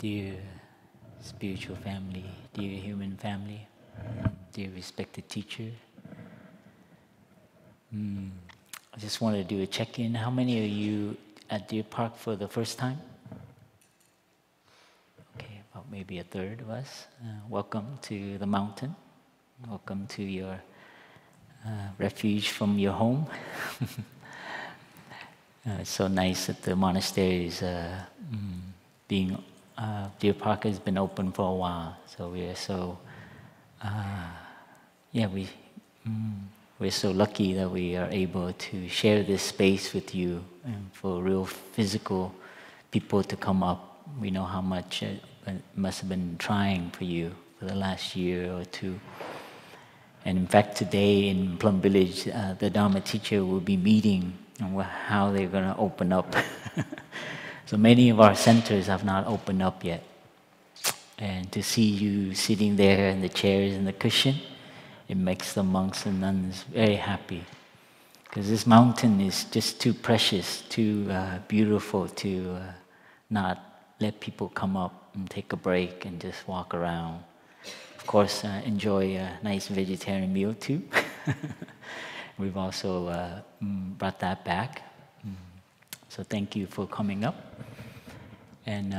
Dear spiritual family, dear human family, dear respected teacher, I just want to do a check-in. How many of you at Deer Park for the first time? Okay, about maybe a third of us. Welcome to the mountain. Welcome to your refuge from your home. It's so nice that the monastery is being, Deer Park has been open for a while, so we are so, we're so lucky that we are able to share this space with you and for real physical people to come up. We know how much it must have been trying for you for the last year or two. And in fact, today in Plum Village, the Dharma teacher will be meeting on how they're going to open up. So many of our centers have not opened up yet. And to see you sitting there in the chairs and the cushion, it makes the monks and nuns very happy. Because this mountain is just too precious, too beautiful to not let people come up and take a break and just walk around. Of course, enjoy a nice vegetarian meal too. We've also brought that back. So thank you for coming up. And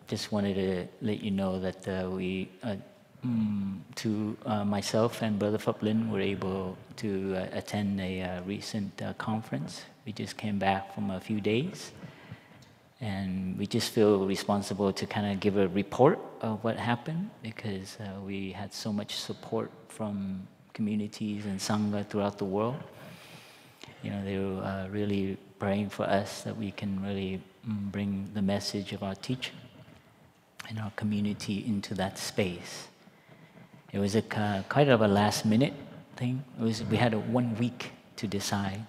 just wanted to let you know that myself and Brother Phap Linh were able to attend a recent conference. We just came back from a few days. And we just feel responsible to kind of give a report of what happened because we had so much support from communities and Sangha throughout the world. You know, they were really praying for us that we can really bring the message of our teacher and our community into that space. It was quite of a last-minute thing. We had 1 week to decide.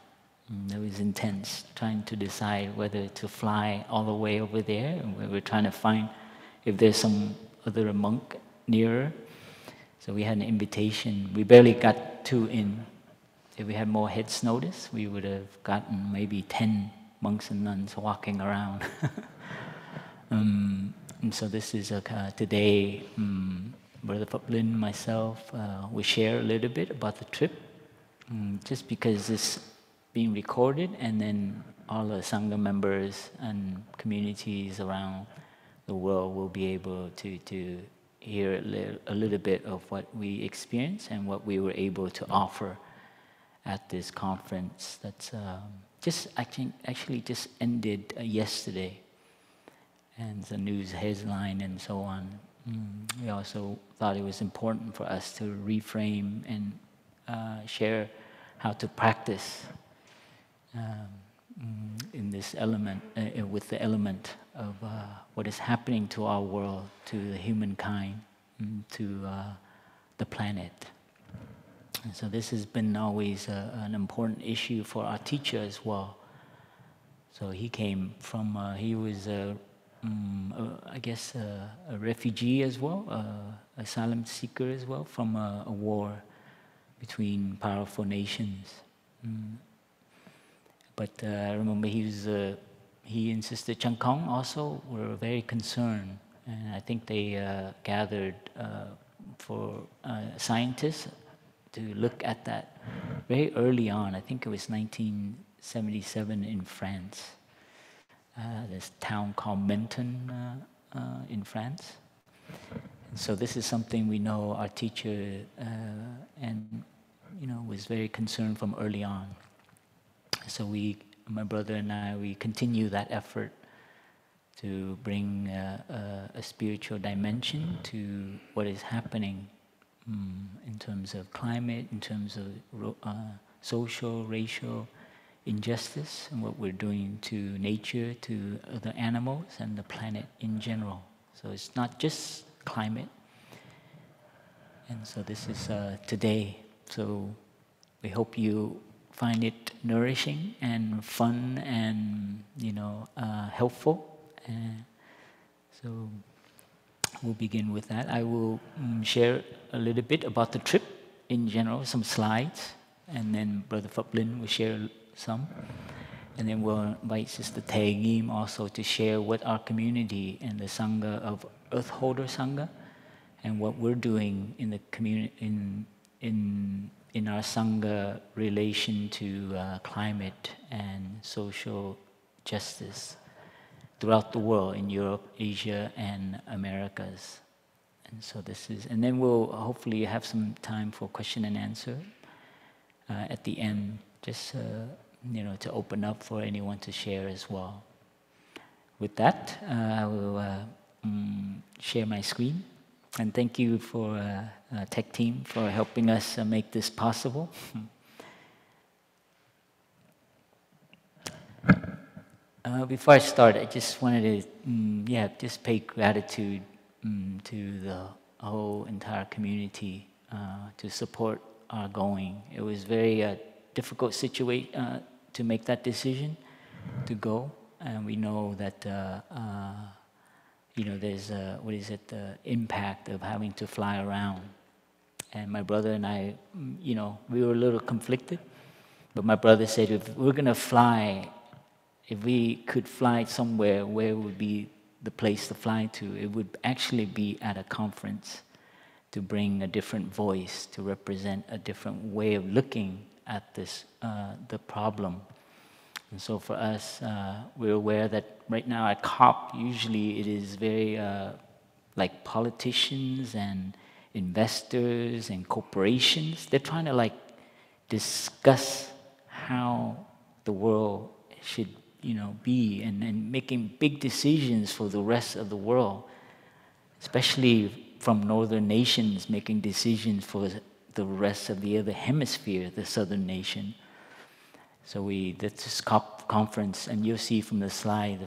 It was intense, trying to decide whether to fly all the way over there. And we were trying to find if there's some other monk nearer. So we had an invitation. We barely got 2 in. If we had more heads notice, we would have gotten maybe 10 monks and nuns walking around. And so this is today, Brother Phap Linh, myself, we share a little bit about the trip. Just because this being recorded, and then all the Sangha members and communities around the world will be able to hear a little bit of what we experienced and what we were able to offer at this conference that's actually just ended yesterday, and the news headline and so on. We also thought it was important for us to reframe and share how to practice in this element, with the element of what is happening to our world, to the humankind, to the planet. And so this has been always an important issue for our teacher as well. So he came from, he was, I guess, a refugee as well, asylum seeker as well, from a war between powerful nations. But I remember he and Sister Chang Kong also were very concerned, and I think they gathered for scientists to look at that very early on. I think it was 1977 in France. This town called Menton in France. And so this is something we know our teacher and was very concerned from early on. So my brother and I, we continue that effort to bring a spiritual dimension to what is happening in terms of climate, in terms of social, racial injustice, and what we're doing to nature, to other animals, and the planet in general. So it's not just climate. And so this is today. So we hope you find it nourishing and fun and helpful. So we'll begin with that. I will share a little bit about the trip in general, some slides, and then Brother Phap Linh will share some. And then we'll invite Sister Tae Ngim also to share what our community and the Sangha of Earth Holder Sangha, and what we're doing in the community in our Sangha relation to climate and social justice throughout the world, in Europe, Asia, and Americas. And so this is, and then we'll hopefully have some time for question and answer at the end, just to open up for anyone to share as well. With that, I will share my screen, and thank you for tech team for helping us make this possible. Before I start, I just wanted to, just pay gratitude to the whole entire community to support our going. It was very difficult situation to make that decision to go, and we know that there's the impact of having to fly around. And my brother and I, we were a little conflicted, but my brother said, if we're gonna fly, if we could fly somewhere, where would be the place to fly to? It would actually be at a conference, to bring a different voice, to represent a different way of looking at this, the problem. And so for us, we're aware that right now at COP, usually it is very like politicians and investors and corporations, they're trying to discuss how the world should be, and making big decisions for the rest of the world, especially from northern nations making decisions for the rest of the other hemisphere, the southern nation. So that's this COP conference, and you'll see from the slide,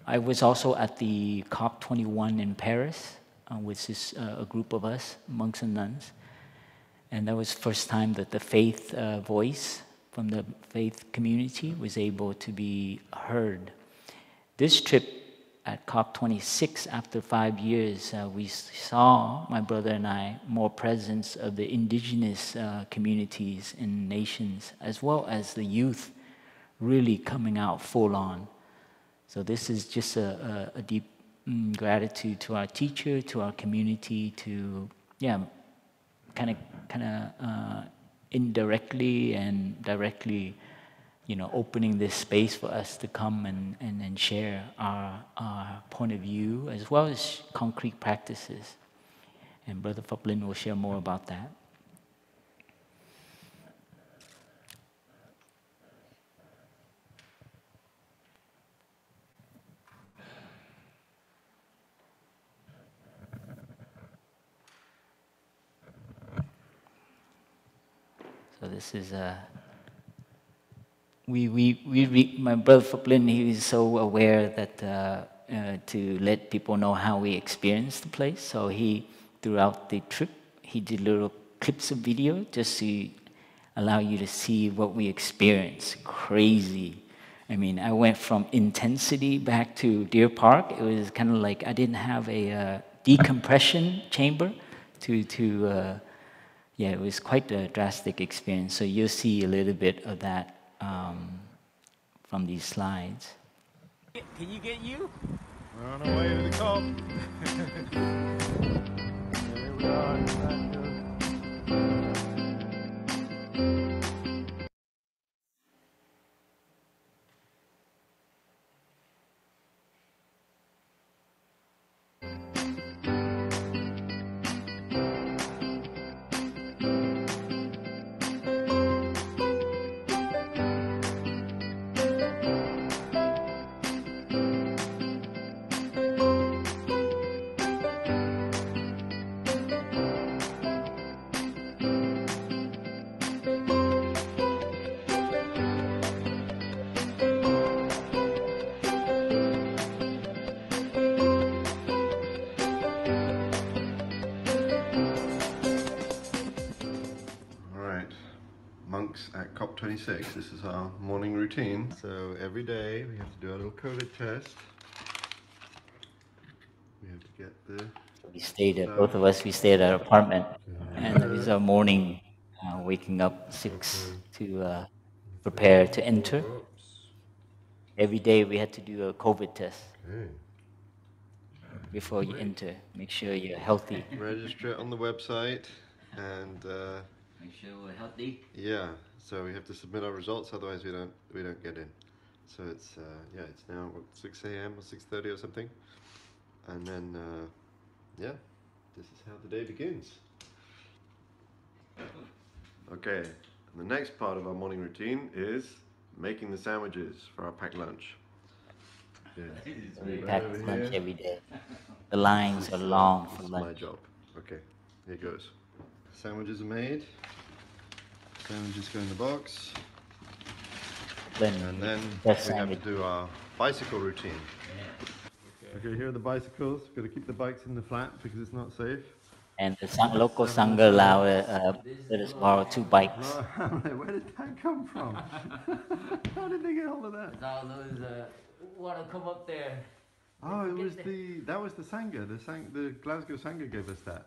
I was also at the COP21 in Paris, with a group of us, monks and nuns, and that was the first time that the faith voice from the faith community was able to be heard. This trip at COP26, after 5 years, we saw, my brother and I, more presence of the indigenous communities and nations, as well as the youth really coming out full on. So this is just a deep gratitude to our teacher, to our community, to, kind of indirectly and directly, opening this space for us to come and share our point of view, as well as concrete practices. And Brother Phap Linh will share more about that. So this is my brother Phap Linh, he is so aware that to let people know how we experienced the place. So he, throughout the trip, he did little clips of video just to allow you to see what we experienced. Crazy. I mean, I went from intensity back to Deer Park. It was kind of like I didn't have a decompression chamber it was quite a drastic experience. So you'll see a little bit of that from these slides. Can you get you? We're on our way to the COP. Here we are. Monks at COP26. This is our morning routine. So every day we have to do our little COVID test. We have to get the... We stayed at, both of us, we stayed at our apartment. And it was our morning, waking up 6 to prepare to enter. Every day we had to do a COVID test. Okay. before you enter. Make sure you're healthy. Register it on the website, and Make sure we're healthy. yeah. So we have to submit our results, otherwise we don't get in. So it's yeah, it's now what, 6 a.m. or 6:30 or something, and then yeah, this is how the day begins. Okay, and the next part of our morning routine is making the sandwiches for our packed lunch. Yeah. We pack lunch every day. The lines are long for This is lunch. my job. Okay, here goes. Sandwiches are made. Sandwiches go in the box. And then we have to do our bicycle routine. Okay, here are the bicycles. We've got to keep the bikes in the flat because it's not safe. And the local Sangha allow let us borrow 2 bikes. Where did that come from? How did they get hold of that? All those want to come up there. Oh, it was that was the Sangha. The Glasgow Sangha gave us that.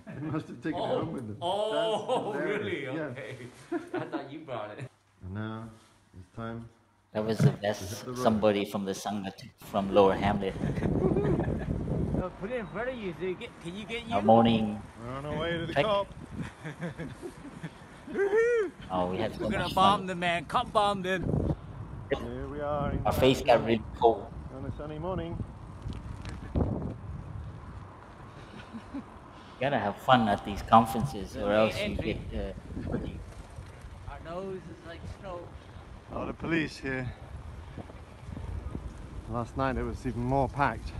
They must have taken it home with them. Oh, really? Yeah. Okay. I thought you brought it. And now it's time. That was the best. Somebody from the Sangha from Lower Hamlet. Put it in front of you so can you get Our morning. We're on our way to the trek. COP. Oh, we had so We're gonna much bomb fun. them, man. COP bomb them. Here we are. Our face got really cold. On a sunny morning. You gotta have fun at these conferences, or else you get. Our nose is like snow. A lot of police here. Last night it was even more packed.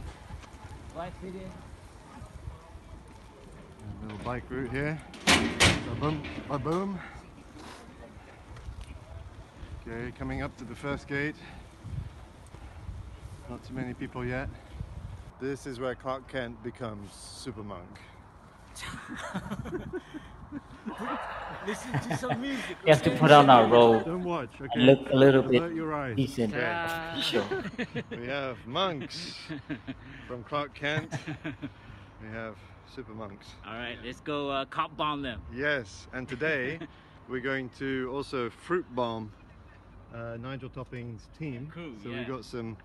Black City. A little bike route here. Ba-boom, ba-boom. Okay, coming up to the first gate. Not too many people yet. This is where Clark Kent becomes super monk. Listen to some music. We have to put on our robe Don't watch, okay? and look a little Avert bit your eyes. decent. Sure. We have monks from Clark Kent. We have super monks. All right, let's go COP bomb them. Yes, and today we're going to also fruit bomb Nigel Topping's team. Crew, so yeah. we got some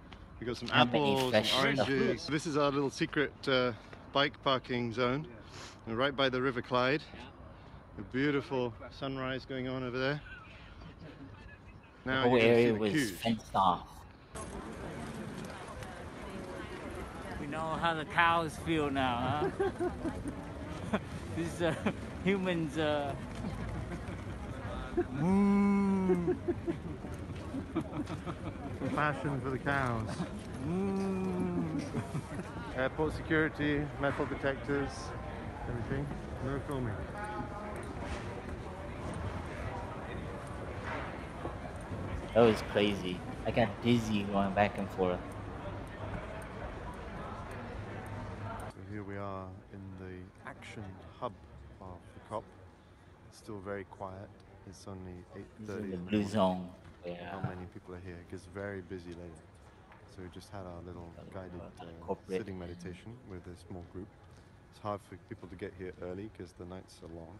How many apples and fresh oranges. stuff? This is our little secret bike parking zone, and right by the River Clyde. A beautiful sunrise going on over there. The Now whole you can see area the was queues. fenced off. We know how the cows feel now, huh? These humans. Compassion for the cows. Airport security, metal detectors, everything. No filming. That was crazy. I got dizzy going back and forth. So here we are in the action hub of the COP. It's still very quiet. It's only This 8:30 is the in the blue morning. zone. How many people are here? It gets very busy later. So we just had our little guided corporate. sitting meditation with a small group. It's hard for people to get here early because the nights are long,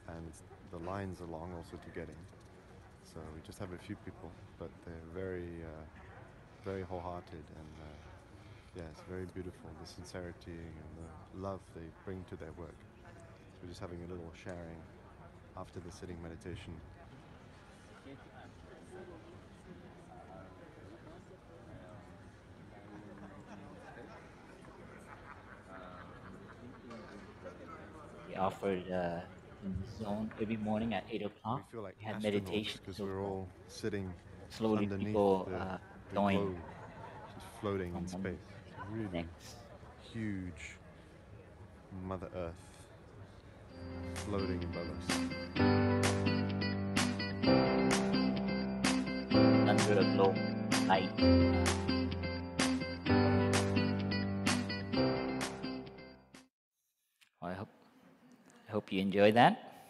and the lines are long also to get in. So we just have a few people, but they're very wholehearted, and yeah, it's very beautiful, the sincerity and the love they bring to their work. So we're just having a little sharing after the sitting meditation. We offered in the zone every morning at 8 o'clock. We feel like We had astronauts meditation. because So we're all sitting slowly underneath people the join globe, just floating in from space. It's really next. huge Mother Earth floating above us. Under a globe light. Well, I hope you enjoy that.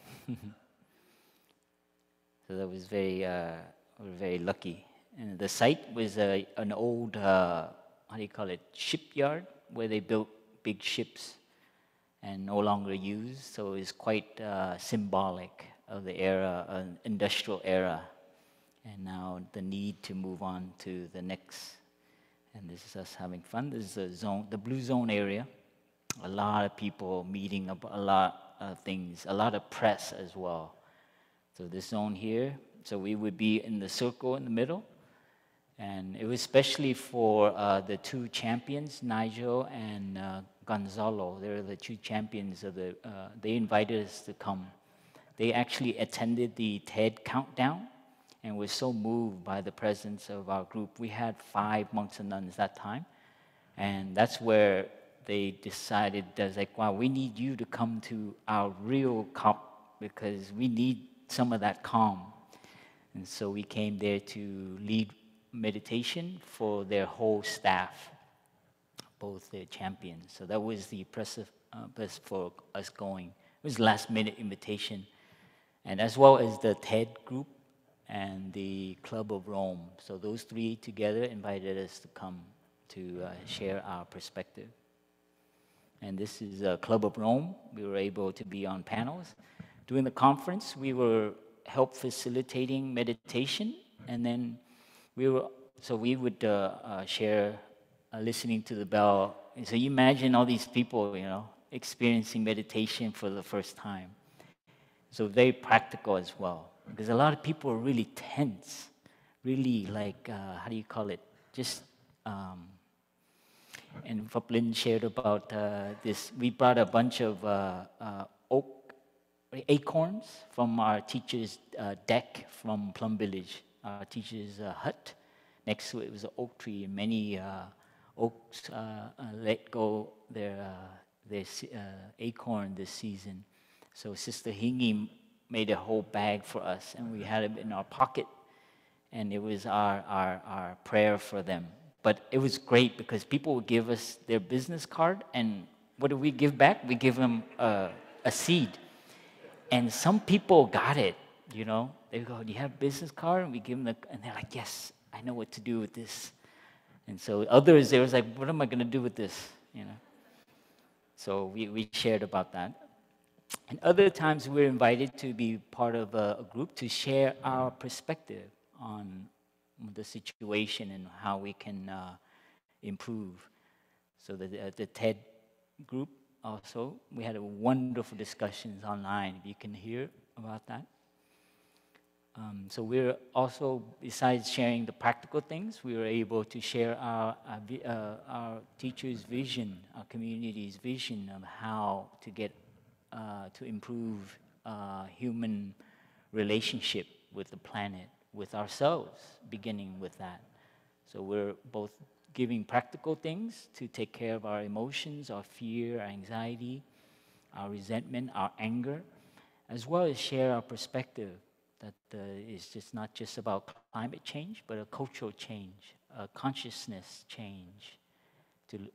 So that was we were very lucky. And the site was an old, how do you call it, shipyard, where they built big ships and no longer used. So it's quite symbolic of the era, industrial era. And now the need to move on to the next And this is us having fun. This is the zone, the blue zone area. A lot of people meeting up, a lot of things, a lot of press as well. So this zone here, so we would be in the circle in the middle. And it was especially for the two champions, Nigel and Gonzalo. They're the two champions of the, they invited us to come. They actually attended the TED countdown and were so moved by the presence of our group. We had 5 monks and nuns that time. And that's where they decided, that's like, wow, we need you to come to our real COP because we need some of that calm. And so we came there to lead meditation for their whole staff, both their champions. So that was the impressive best for us going. It was last-minute invitation. And as well as the TED group and the Club of Rome. So those three together invited us to come to share our perspective. And this is Club of Rome. We were able to be on panels. During the conference, we were help facilitating meditation, and then we would share listening to the bell. And so you imagine all these people, experiencing meditation for the first time. So very practical as well, because a lot of people are really tense, really like, how do you call it? Just, and Phap Linh shared about this. We brought a bunch of acorns from our teacher's deck from Plum Village, our teacher's hut. Next to it was an oak tree, and many oaks let go their acorn this season. So Sister Hingi made a whole bag for us, and we had it in our pocket, and it was our prayer for them. But it was great because people would give us their business card, and what do we give back? We give them a seed. And some people got it, They go, do you have a business card? And we give them and they're like, yes, I know what to do with this. And so others, they was like, what am I going to do with this, So we shared about that. And other times we're invited to be part of a group to share our perspective on the situation and how we can improve. So the TED group also, we had a wonderful discussions online, if you can hear about that. So we're also, besides sharing the practical things, we were able to share our teacher's vision, our community's vision of how to get to improve human relationship with the planet, with ourselves, beginning with that. So we're both giving practical things to take care of our emotions, our fear, our anxiety, our resentment, our anger, as well as share our perspective that is just not just about climate change, but a cultural change, a consciousness change.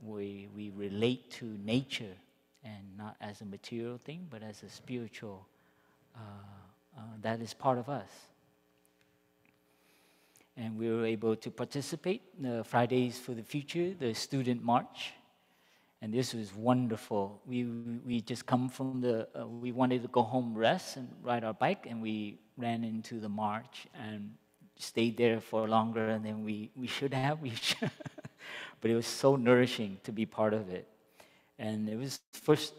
We relate to nature, and not as a material thing, but as a spiritual, that is part of us. And we were able to participate in the Fridays for the Future, the student march. And this was wonderful. We just come from we wanted to go home, rest, and ride our bike, and we ran into the march and stayed there for longer than we should have. But it was so nourishing to be part of it. And it was first,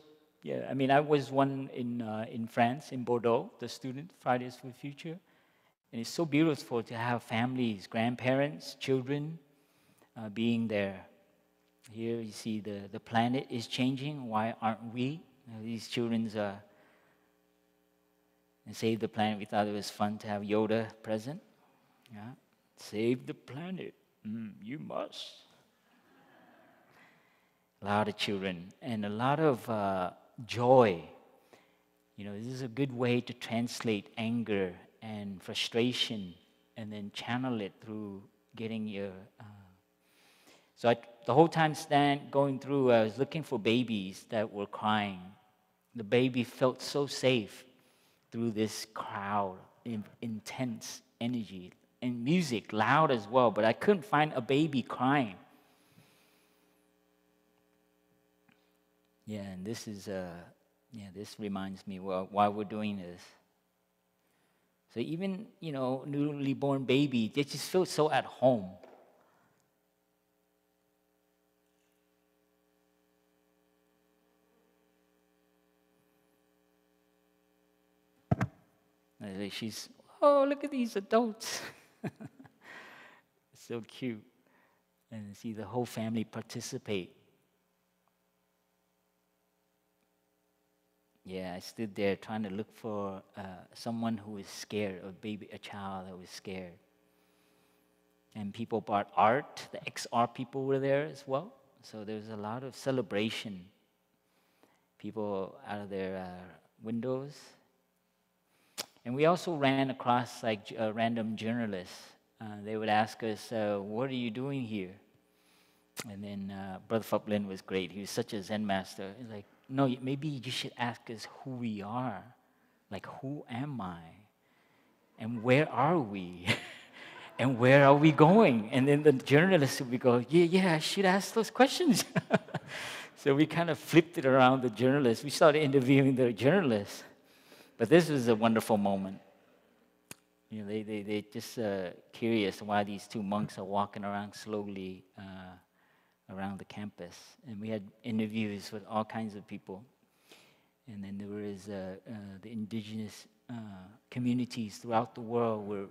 I was one in France, in Bordeaux, the student Fridays for the Future. And it's so beautiful to have families, grandparents, children being there. Here you see the planet is changing. Why aren't we? These children's and Save the Planet. We thought it was fun to have Yoda present. Yeah, save the planet. You must. A lot of children and a lot of joy. This is a good way to translate anger and frustration, and then channel it through getting your. So the whole time going through, I was looking for babies that were crying. The baby felt so safe through this crowd, intense energy, and music, loud as well, but I couldn't find a baby crying. Yeah, and this is, this reminds me why we're doing this. So even, newly born baby, they just feel so at home. She's, oh, look at these adults. So cute. And see the whole family participate. Yeah, I stood there trying to look for someone who was scared, a child that was scared. And people brought art. The XR people were there as well. So there was a lot of celebration. People out of their windows. And we also ran across like random journalists. They would ask us, what are you doing here? And then Brother Phap Linh was great. He was such a Zen master. He's like, no, maybe you should ask us who we are. Like, who am I? And where are we? And where are we going? And then the journalists would go, yeah, I should ask those questions. So we kind of flipped it around the journalists. We started interviewing the journalists. But this was a wonderful moment. You know, they just curious why these two monks are walking around slowly around the campus. And we had interviews with all kinds of people. And then there was the indigenous communities throughout the world were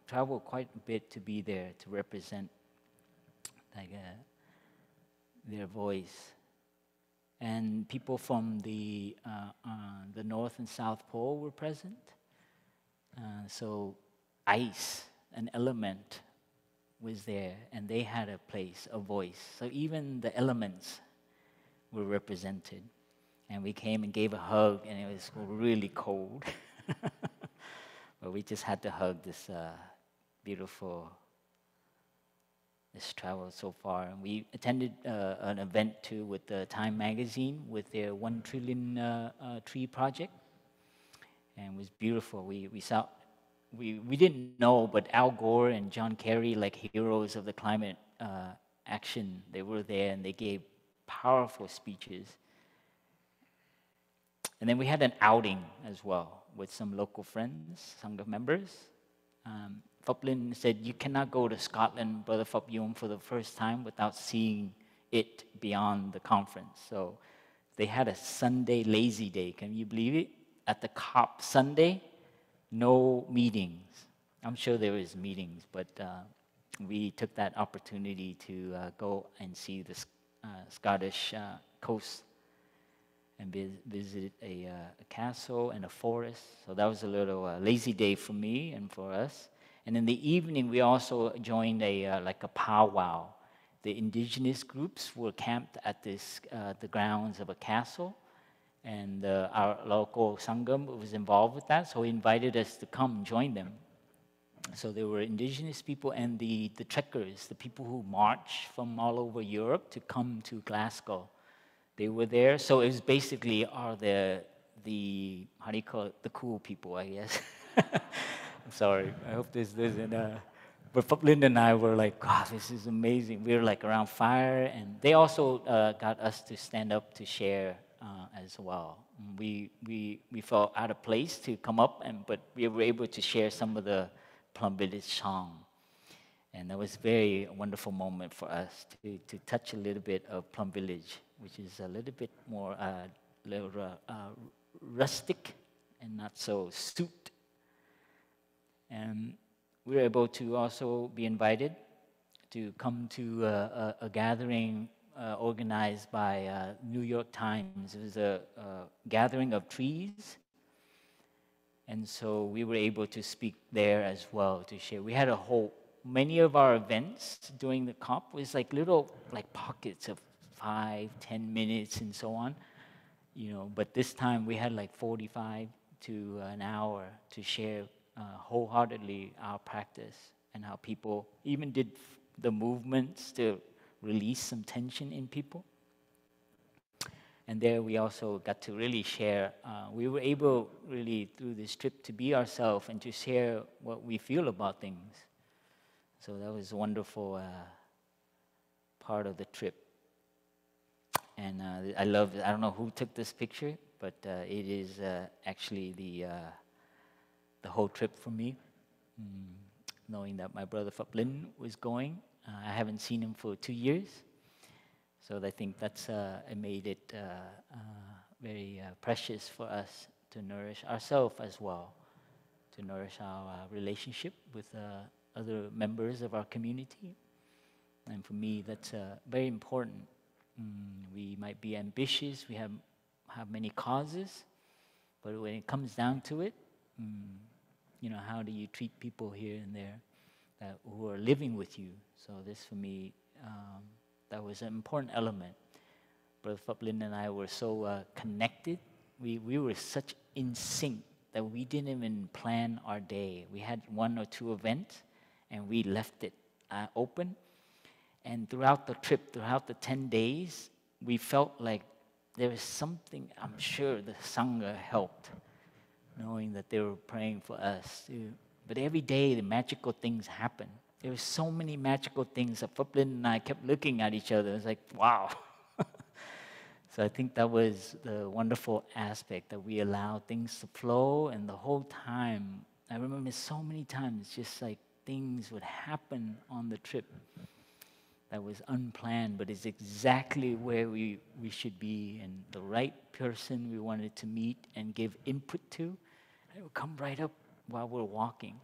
traveled quite a bit to be there to represent like their voice. And people from the North and South Pole were present. So ice, an element, was there, and they had a place, a voice. So even the elements were represented. And we came and gave a hug, and it was really cold. But we just had to hug this this travel so far. And we attended an event too with the Time magazine with their 1 trillion tree project. And it was beautiful. We saw, we didn't know, but Al Gore and John Kerry, like heroes of the climate action, they were there and they gave powerful speeches. And then we had an outing as well with some local friends, Sangha members. Phap Linh said, you cannot go to Scotland, Brother Phap Dung, for the first time without seeing it beyond the conference. So they had a Sunday lazy day. Can you believe it? At the COP Sunday, no meetings. I'm sure there was meetings, but we took that opportunity to go and see the Scottish coast and visit a castle and a forest. So that was a little lazy day for me and for us. And in the evening, we also joined like a powwow. The indigenous groups were camped at the grounds of a castle, and our local Sangam was involved with that, so he invited us to come join them. So there were indigenous people and the trekkers, the people who march from all over Europe to come to Glasgow. They were there, so it was basically the how do you call it, the cool people, I guess. I'm sorry, I hope this doesn't, but Phap Linh and I were like, God, this is amazing. We were like around fire, and they also got us to stand up to share as well. We felt out of place to come up, but we were able to share some of the Plum Village song. And that was a very wonderful moment for us to touch a little bit of Plum Village, which is a little bit more rustic and not so suit. And we were able to also be invited to come to a gathering organized by New York Times. It was a gathering of trees. And so we were able to speak there as well to share. We had many of our events during the COP was like little like pockets of 5, 10 minutes and so on, you know, but this time we had like 45 to an hour to share wholeheartedly our practice and how people even did the movements to release some tension in people. And there we also got to really share. We were able really through this trip to be ourselves and to share what we feel about things. So that was a wonderful part of the trip. And I don't know who took this picture, but it is actually the whole trip for me. Knowing that my brother Phap Linh was going. I haven't seen him for 2 years. So I think that's it made it very precious for us to nourish ourselves as well. to nourish our relationship with other members of our community. And for me, that's very important. We might be ambitious, we have many causes, but when it comes down to it, you know, how do you treat people here and there who are living with you? So this, for me, that was an important element. Brother Phap Linh and I were so connected. We were such in sync that we didn't even plan our day. We had 1 or 2 events, and we left it open. And throughout the trip, throughout the 10 days, we felt like there was something. I'm sure the Sangha helped, knowing that they were praying for us too. But every day, the magical things happen. There were so many magical things that Phap Linh and I kept looking at each other. It was like, wow. So I think that was the wonderful aspect, that we allowed things to flow, and the whole time, I remember so many times, just like things would happen on the trip that was unplanned, but it's exactly where we should be, and the right person we wanted to meet and give input to, and it would come right up while we're walking.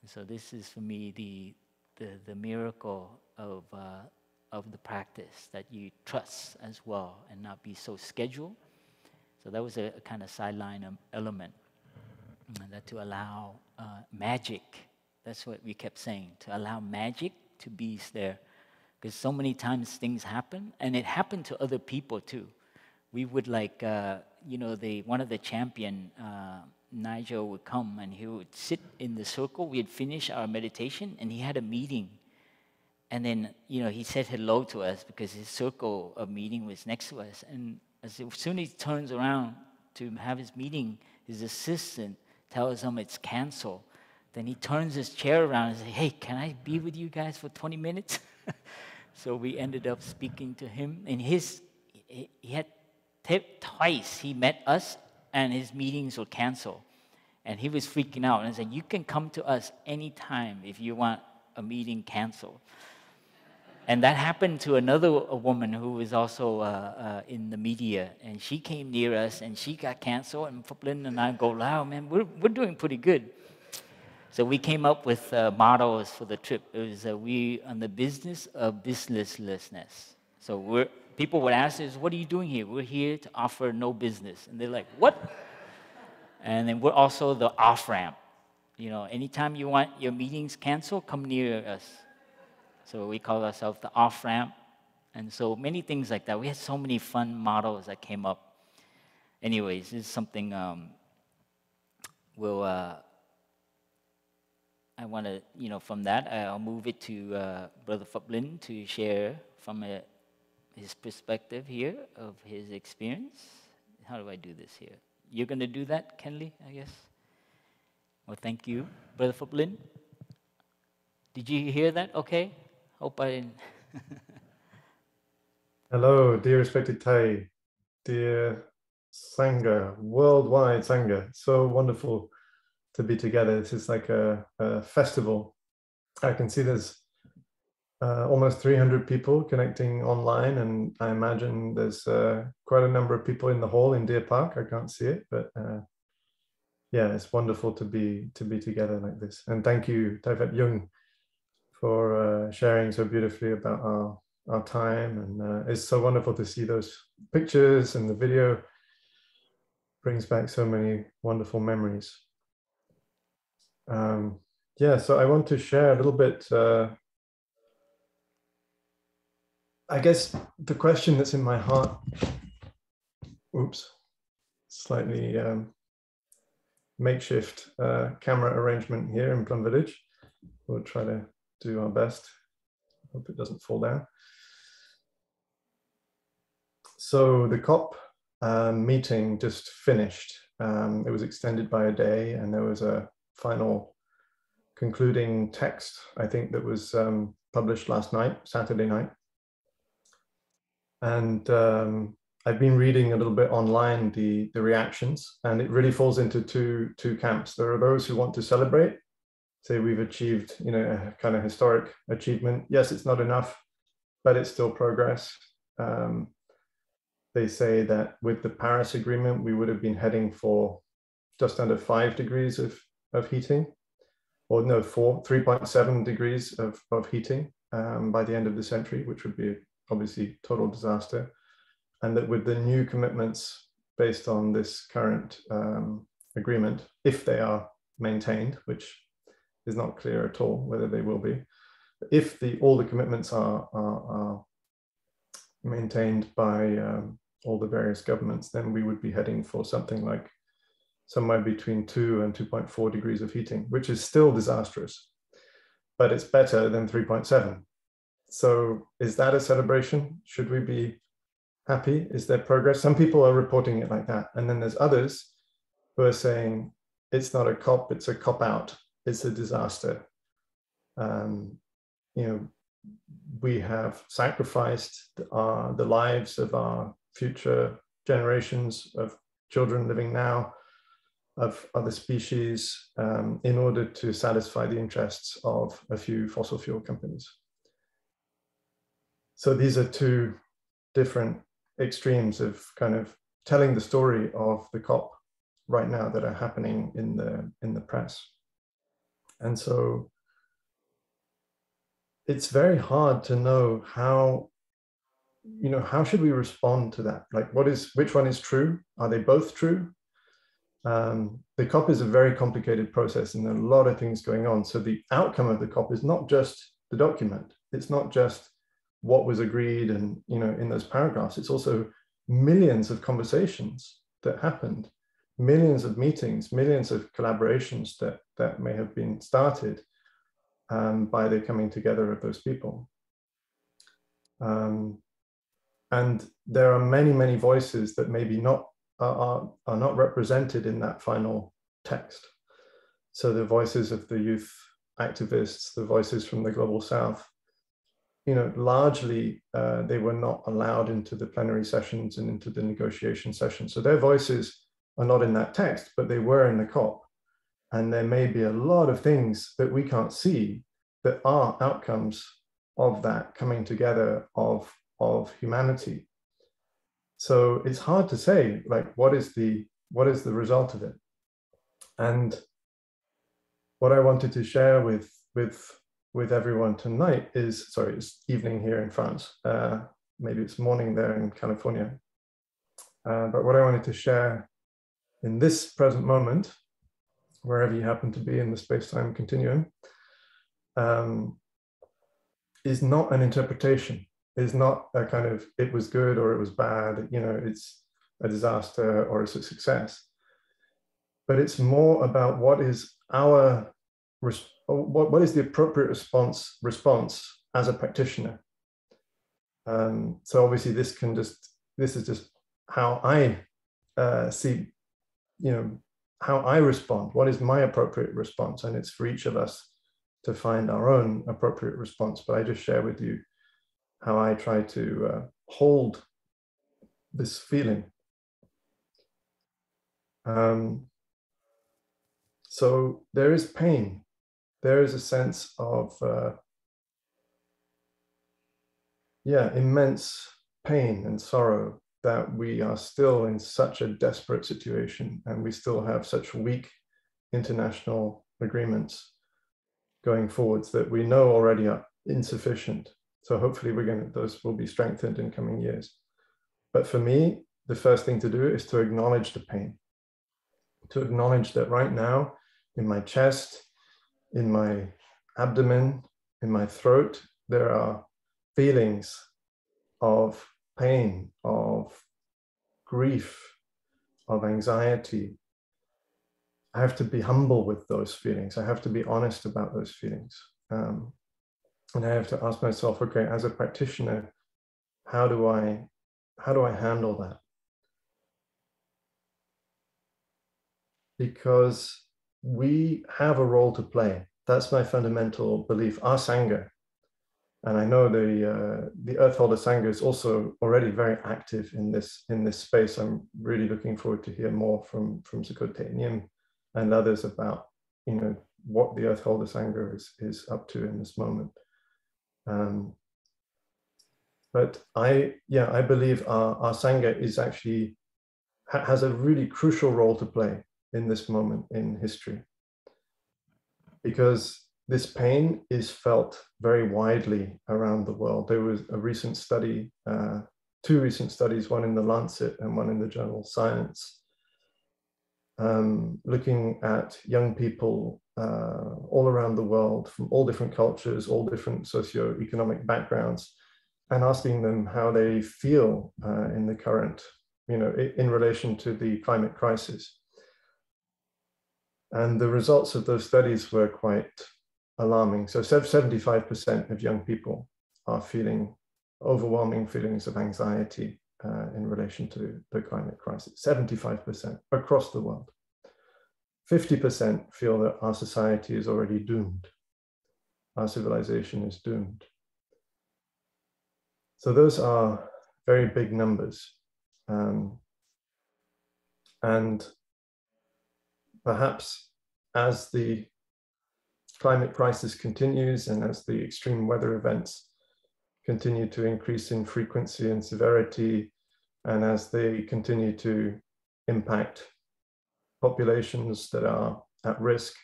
And so this is, for me, the miracle of the practice, that you trust as well and not be so scheduled. So that was a kind of sideline element, that to allow magic, that's what we kept saying, to allow magic to be there. Because so many times things happen, and it happened to other people too. We would like, you know, one of the champion, Nigel, would come and he would sit in the circle. We'd finish our meditation, and he had a meeting. And then, you know, he said hello to us because his circle of meeting was next to us. And as soon as he turns around to have his meeting, his assistant tells him it's canceled. Then he turns his chair around and says, hey, can I be with you guys for 20 minutes? So we ended up speaking to him. And he had twice he met us, and his meetings were canceled. And he was freaking out and said, you can come to us anytime if you want a meeting canceled. And that happened to a woman who was also in the media, and she came near us, and she got canceled. And Phap Linh and I go, wow, man, we're doing pretty good. So we came up with mottos for the trip. It was we on the business of businesslessness. So people would ask us, what are you doing here? We're here to offer no business. And they're like, what? And then we're also the off-ramp. You know, anytime you want your meetings canceled, come near us. So we call ourselves the off-ramp. And so many things like that. We had so many fun mottos that came up. Anyways, this is something I want to, you know, from that, I'll move it to Brother Phap Linh to share from his perspective here of his experience. How do I do this here? You're going to do that, Kenley, I guess? Well, thank you. Brother Phap Linh, did you hear that okay? Hope I didn't. Hello, dear respected Thầy, dear Sangha, worldwide Sangha. So wonderful to be together. This is like a festival. I can see there's almost 300 people connecting online, and I imagine there's quite a number of people in the hall in Deer Park. I can't see it, but yeah, it's wonderful to be together like this. And thank you, Phap Dung, for sharing so beautifully about our time. And it's so wonderful to see those pictures, and the video brings back so many wonderful memories. Yeah, so I want to share a little bit. I guess the question that's in my heart, oops, slightly makeshift camera arrangement here in Plum Village. We'll try to do our best. Hope it doesn't fall down. So the COP meeting just finished. It was extended by a day, and there was a final concluding text, I think, that was published last night, Saturday night. And I've been reading a little bit online the reactions, and it really falls into two camps. There are those who want to celebrate, say we've achieved, you know, a kind of historic achievement. Yes, it's not enough, but it's still progress. They say that with the Paris Agreement, we would have been heading for just under 5 degrees of of heating, or no, 3.7 degrees of heating by the end of the century, which would be obviously total disaster. And that with the new commitments based on this current agreement, if they are maintained, which is not clear at all whether they will be, if all the commitments are maintained by all the various governments, then we would be heading for something like somewhere between 2 and 2.4 degrees of heating, which is still disastrous, but it's better than 3.7. So is that a celebration? Should we be happy? Is there progress? Some people are reporting it like that. And then there's others who are saying, it's not a COP, it's a cop out. It's a disaster. You know, we have sacrificed the lives of our future generations of children living now, of other species, in order to satisfy the interests of a few fossil fuel companies. So these are two different extremes of kind of telling the story of the COP right now that are happening in the press. And so it's very hard to know how, you know, how should we respond to that? Like, which one is true? Are they both true? The COP is a very complicated process and there are a lot of things going on. So the outcome of the COP is not just the document. It's not just what was agreed and, you know, in those paragraphs. It's also millions of conversations that happened, millions of meetings, millions of collaborations that may have been started by the coming together of those people. And there are many, many voices that maybe are not represented in that final text. So the voices of the youth activists, the voices from the Global South, you know, largely they were not allowed into the plenary sessions and into the negotiation sessions. So their voices are not in that text, but they were in the COP. And there may be a lot of things that we can't see that are outcomes of that coming together of humanity. So it's hard to say, like, what is the result of it? And what I wanted to share with everyone tonight is, sorry, it's evening here in France. Maybe it's morning there in California. But what I wanted to share in this present moment, wherever you happen to be in the space-time continuum, is not an interpretation, is not a kind of, it was good or it was bad, you know, it's a disaster or it's a success. But it's more about what is our, what is the appropriate response as a practitioner. So obviously this is just how I see, you know, how I respond. What is my appropriate response? And it's for each of us to find our own appropriate response. But I just share with you how I try to hold this feeling. So there is pain. There is a sense of, immense pain and sorrow that we are still in such a desperate situation and we still have such weak international agreements going forwards that we know already are insufficient. So hopefully those will be strengthened in coming years. But for me, the first thing to do is to acknowledge the pain, to acknowledge that right now in my chest, in my abdomen, in my throat, there are feelings of pain, of grief, of anxiety. I have to be humble with those feelings. I have to be honest about those feelings. And I have to ask myself, okay, as a practitioner, how do I handle that? Because we have a role to play. That's my fundamental belief. Our Sangha, and I know the Earth Holder Sangha is also already very active in this space. I'm really looking forward to hear more from Sukote Nyim and others about, you know, what the Earth Holder Sangha is up to in this moment. But I believe our Sangha is actually has a really crucial role to play in this moment in history. because this pain is felt very widely around the world. There was a recent study, two recent studies, one in the Lancet and one in the journal Science, looking at young people all around the world from all different cultures, all different socioeconomic backgrounds, and asking them how they feel in the current, in relation to the climate crisis. And the results of those studies were quite alarming. So 75% of young people are feeling overwhelming feelings of anxiety in relation to the climate crisis, 75% across the world. 50% feel that our society is already doomed. Our civilization is doomed. So those are very big numbers. And perhaps as the climate crisis continues and as the extreme weather events continue to increase in frequency and severity, and as they continue to impact populations that are at risk,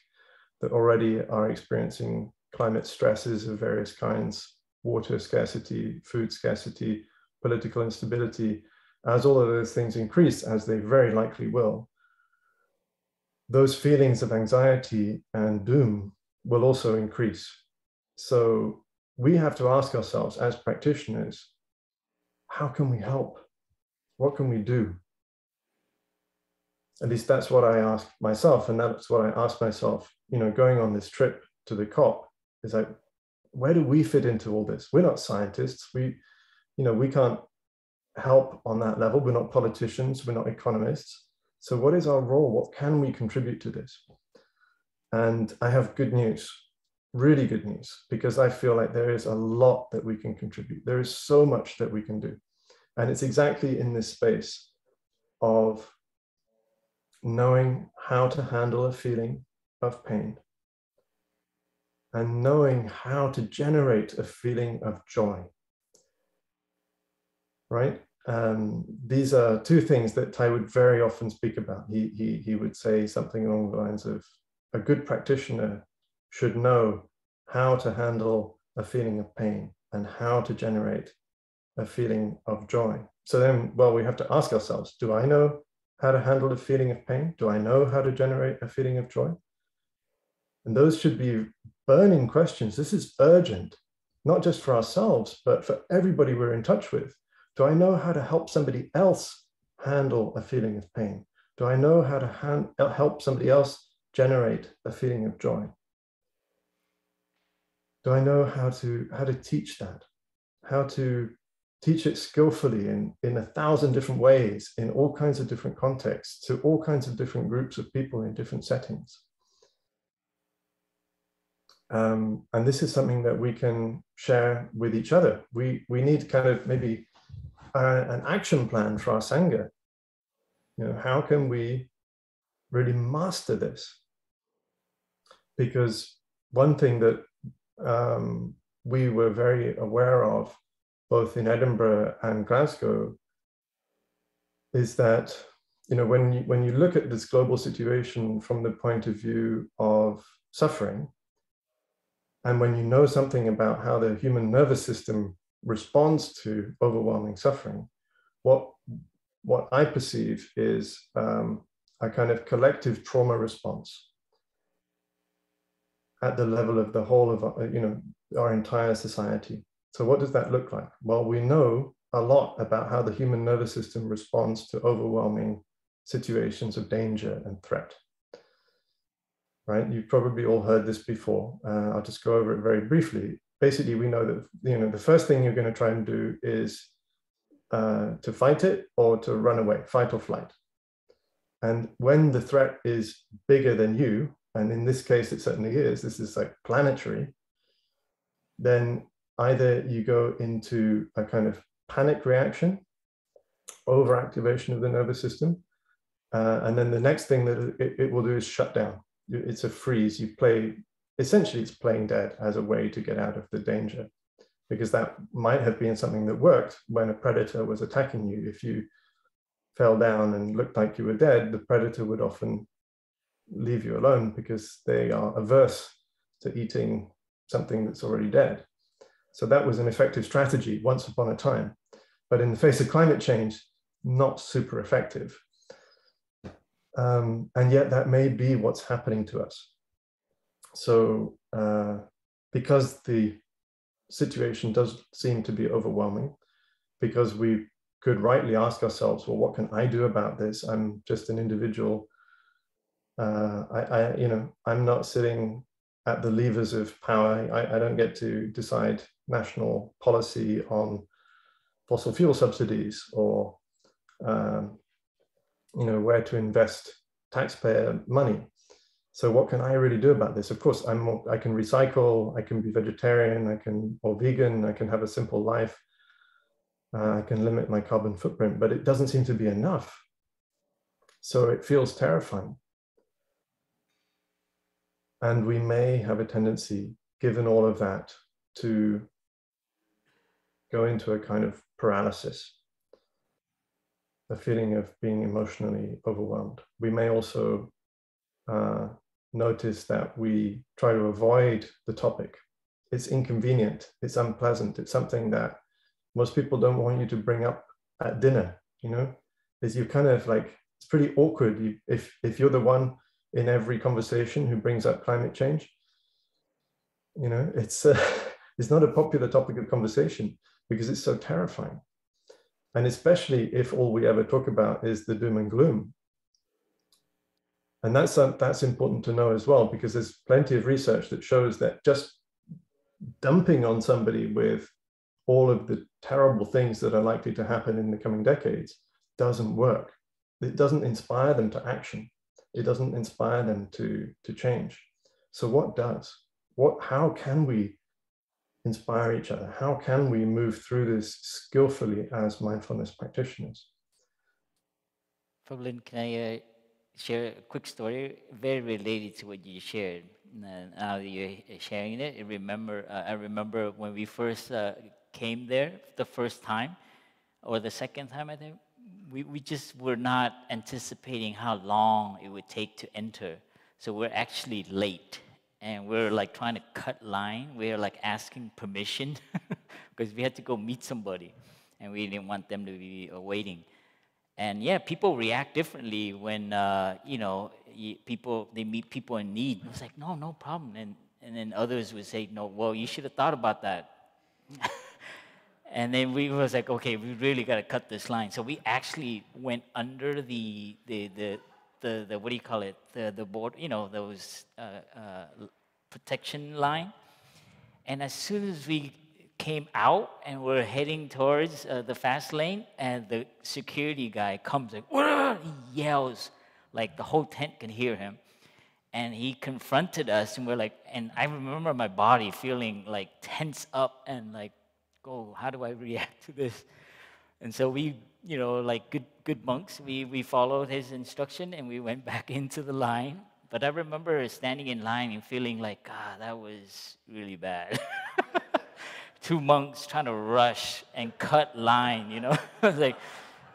that already are experiencing climate stresses of various kinds, water scarcity, food scarcity, political instability, as all of those things increase, as they very likely will, those feelings of anxiety and doom will also increase. So we have to ask ourselves as practitioners, how can we help? What can we do? At least that's what I asked myself, and that's what I asked myself, going on this trip to the COP, is like, where do we fit into all this? We're not scientists. We can't help on that level. We're not politicians. We're not economists. So what is our role? What can we contribute to this? And I have good news, really good news, because I feel like there is a lot that we can contribute. There is so much that we can do. And it's exactly in this space of knowing how to handle a feeling of pain and knowing how to generate a feeling of joy, right? These are two things that Tai would very often speak about. He would say something along the lines of, a good practitioner should know how to handle a feeling of pain and how to generate a feeling of joy. So then, well, we have to ask ourselves, do I know how to handle a feeling of pain? Do I know how to generate a feeling of joy? And those should be burning questions. This is urgent, not just for ourselves, but for everybody we're in touch with. Do I know how to help somebody else handle a feeling of pain? Do I know how to help somebody else generate a feeling of joy? Do I know how to teach that? How to teach it skillfully in 1,000 different ways, in all kinds of different contexts, to all kinds of different groups of people in different settings. And this is something that we can share with each other. We need kind of maybe an action plan for our Sangha. How can we really master this? Because one thing that we were very aware of, both in Edinburgh and Glasgow, is that when you look at this global situation from the point of view of suffering, and when you know something about how the human nervous system responds to overwhelming suffering, what I perceive is a kind of collective trauma response at the level of the whole of our entire society. So what does that look like? Well, we know a lot about how the human nervous system responds to overwhelming situations of danger and threat. Right? You've probably all heard this before. I'll just go over it very briefly. Basically, we know that the first thing you're going to try and do is to fight it or to run away, fight or flight. And when the threat is bigger than you, and in this case it certainly is, this is like planetary, then either you go into a kind of panic reaction, overactivation of the nervous system, and then the next thing that it will do is shut down. It's a freeze. Essentially it's playing dead as a way to get out of the danger, because that might have been something that worked when a predator was attacking you. If you fell down and looked like you were dead, the predator would often leave you alone because they are averse to eating something that's already dead. So that was an effective strategy once upon a time. But in the face of climate change, not super effective. And yet that may be what's happening to us. So because the situation does seem to be overwhelming, because we could rightly ask ourselves, well, what can I do about this? I'm just an individual. I'm not sitting at the levers of power. I don't get to decide national policy on fossil fuel subsidies or where to invest taxpayer money. So what can I really do about this? Of course, I can recycle, I can be vegetarian, or vegan, I can have a simple life. I can limit my carbon footprint, but it doesn't seem to be enough. So it feels terrifying. And we may have a tendency, given all of that, to go into a kind of paralysis, a feeling of being emotionally overwhelmed. We may also notice that we try to avoid the topic. It's inconvenient, it's unpleasant, it's something that most people don't want you to bring up at dinner, is you kind of like, it's pretty awkward if you're the one in every conversation who brings up climate change. It's not a popular topic of conversation because it's so terrifying. And especially if all we ever talk about is the doom and gloom. And that's important to know as well, because there's plenty of research that shows that just dumping on somebody with all of the terrible things that are likely to happen in the coming decades doesn't work. It doesn't inspire them to action. It doesn't inspire them to change. So what does? How can we inspire each other? How can we move through this skillfully as mindfulness practitioners? Phap Linh, can I share a quick story very related to what you shared? Now that you're sharing it, I remember when we first came there the first time, or the second time, I think, we just were not anticipating how long it would take to enter. So we're actually late. And we're like trying to cut line. We're like asking permission because we had to go meet somebody. And we didn't want them to be waiting. And yeah, people react differently when, they meet people in need. It's like, no problem. And then others would say, no, well, you should have thought about that. And then we was like, okay, we really got to cut this line. So we actually went under the what do you call it? The board, those protection line. And as soon as we came out and we're heading towards the fast lane, and the security guy comes like, "Wah!" He yells, like the whole tent can hear him. And he confronted us, and we're like, and I remember my body feeling like tense up and like, oh, how do I react to this? And so we, like good monks, we followed his instruction and we went back into the line. But I remember standing in line and feeling like, God, that was really bad. 2 monks trying to rush and cut line, I was like,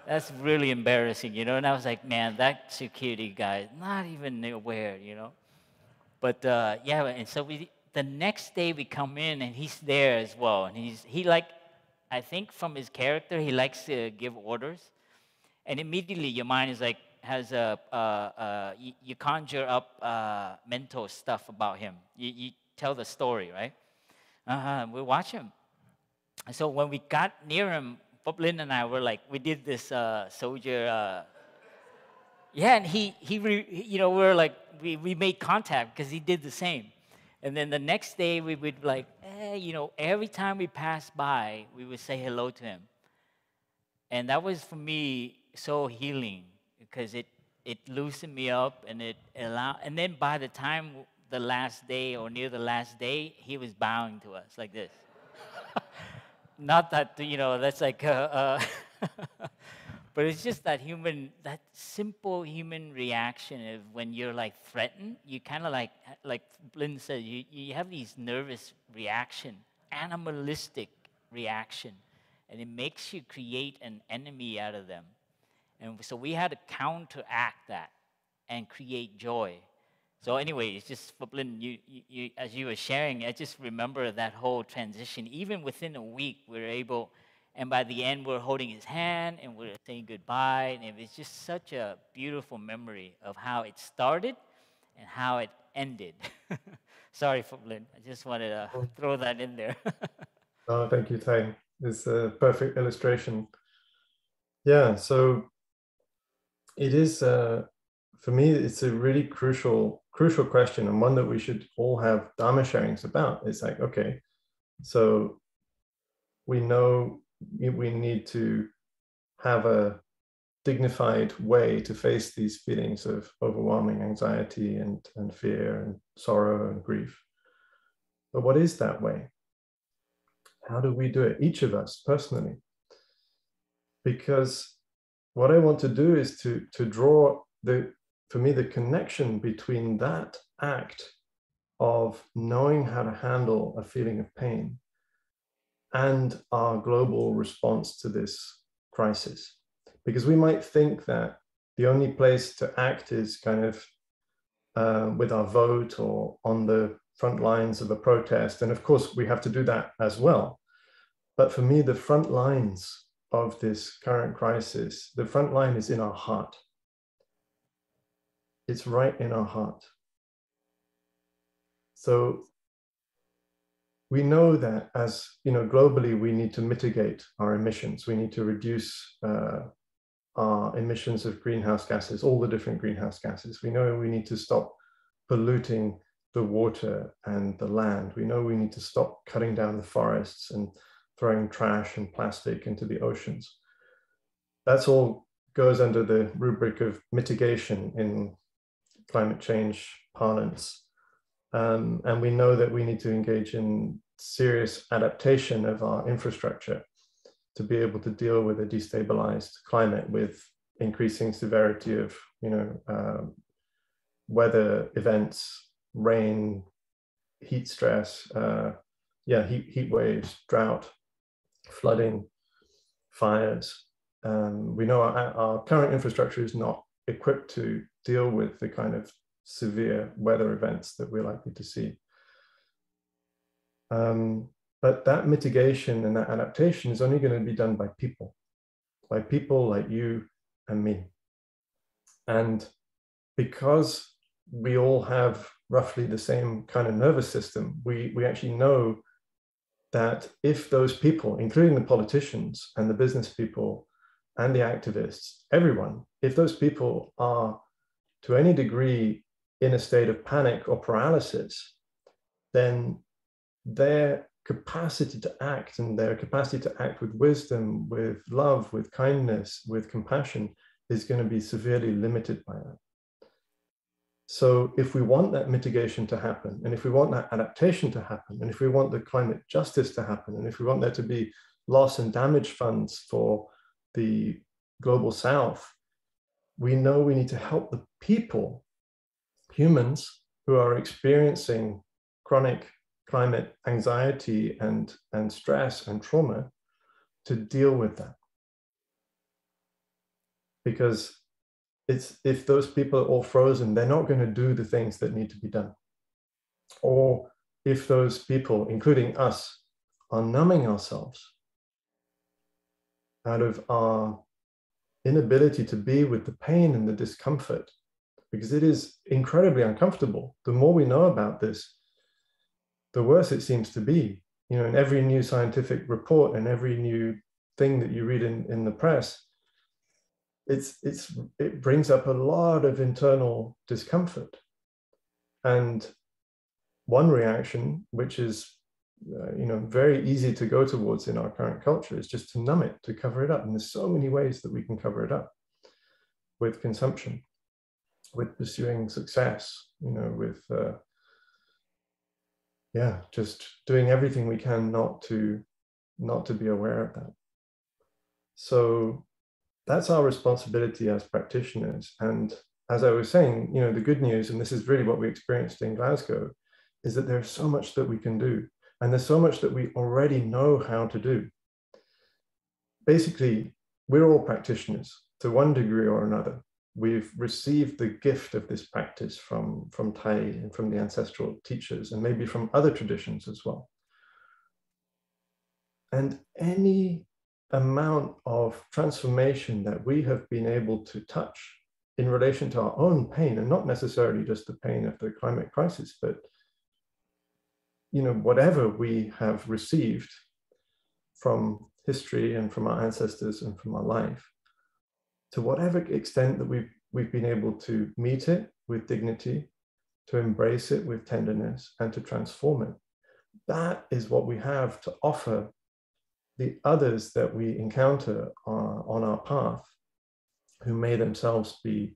that's really embarrassing, And I was like, man, that security guy is not even aware, But yeah, and so the next day we come in and he's there as well. And he like, I think from his character, he likes to give orders. And immediately your mind is like, you conjure up mental stuff about him. You tell the story, right? We watch him. And so when we got near him, Phap Linh and I were like, we did this soldier. Yeah, and we were like, we made contact because he did the same. And then the next day we would like, every time we passed by, we would say hello to him. And that was for me so healing because it loosened me up and it allowed. And then by the time the last day or near the last day, he was bowing to us like this. Not that that's like, but it's just that simple human reaction of when you're like threatened, you kind of like Lynn said, you have these nervous reaction, animalistic reaction, and it makes you create an enemy out of them. And so we had to counteract that and create joy. So anyway, it's just, Phap Linh, as you were sharing, I just remember that whole transition. Even within a week, we were able, and by the end, we're holding his hand and we're saying goodbye. And it was just such a beautiful memory of how it started and how it ended. Sorry, Phap Linh, I just wanted to throw that in there. Oh, thank you, Thay. It's a perfect illustration. Yeah, so it is, for me, it's a really crucial question, and one that we should all have Dharma sharings about. It's like, okay, so we know we need to have a dignified way to face these feelings of overwhelming anxiety and fear and sorrow and grief. But what is that way? How do we do it, each of us personally? Because what I want to do is to draw for me, the connection between that act of knowing how to handle a feeling of pain and our global response to this crisis. Because we might think that the only place to act is kind of with our vote or on the front lines of a protest. And of course, we have to do that as well. But for me, the front lines of this current crisis, the front line is in our heart. It's right in our heart. So we know that, as you know, globally, we need to mitigate our emissions. We need to reduce our emissions of greenhouse gases, all the different greenhouse gases. We know we need to stop polluting the water and the land. We know we need to stop cutting down the forests and throwing trash and plastic into the oceans. That's all goes under the rubric of mitigation in climate change parlance. And we know that we need to engage in serious adaptation of our infrastructure to be able to deal with a destabilized climate with increasing severity of, weather events, rain, heat stress, heat waves, drought, flooding, fires. We know our current infrastructure is not equipped to deal with the kind of severe weather events that we're likely to see. But that mitigation and that adaptation is only going to be done by people like you and me. And because we all have roughly the same kind of nervous system, we actually know that if those people, including the politicians and the business people and the activists, everyone, if those people are to any degree in a state of panic or paralysis, then their capacity to act and their capacity to act with wisdom, with love, with kindness, with compassion is going to be severely limited by that. So if we want that mitigation to happen, and if we want that adaptation to happen, and if we want the climate justice to happen, and if we want there to be loss and damage funds for the global south, we know we need to help the people, humans who are experiencing chronic climate anxiety and stress and trauma, to deal with that. Because if those people are all frozen, they're not going to do the things that need to be done. Or if those people, including us, are numbing ourselves out of our inability to be with the pain and the discomfort, because it is incredibly uncomfortable. The more we know about this, the worse it seems to be. In every new scientific report and every new thing that you read in the press, it brings up a lot of internal discomfort. And one reaction, which is very easy to go towards in our current culture, is just to numb it, to cover it up. And there's so many ways that we can cover it up: with consumption, with pursuing success, with just doing everything we can not to be aware of that. So that's our responsibility as practitioners. And as I was saying, the good news, and this is really what we experienced in Glasgow, is that there's so much that we can do. And there's so much that we already know how to do. Basically, we're all practitioners to one degree or another. we've received the gift of this practice from Thai and from the ancestral teachers, and maybe from other traditions as well. And any amount of transformation that we have been able to touch in relation to our own pain, and not necessarily just the pain of the climate crisis, but whatever we have received from history and from our ancestors and from our life, to whatever extent that we've been able to meet it with dignity, to embrace it with tenderness, and to transform it, that is what we have to offer the others that we encounter on our path, who may themselves be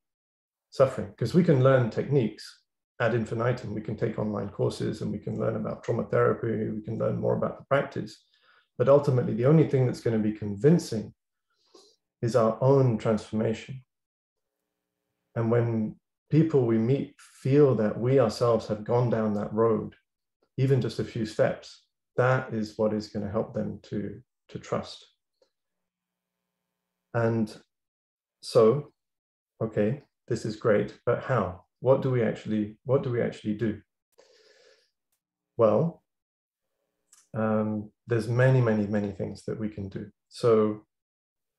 suffering. Because we can learn techniques ad infinitum. We can take online courses and we can learn about trauma therapy, we can learn more about the practice. But ultimately, the only thing that's going to be convincing is our own transformation. And when people we meet feel that we ourselves have gone down that road, even just a few steps, that is what is going to help them to trust. And so, okay, this is great, but how? What do we actually do? Well, there's many things that we can do. So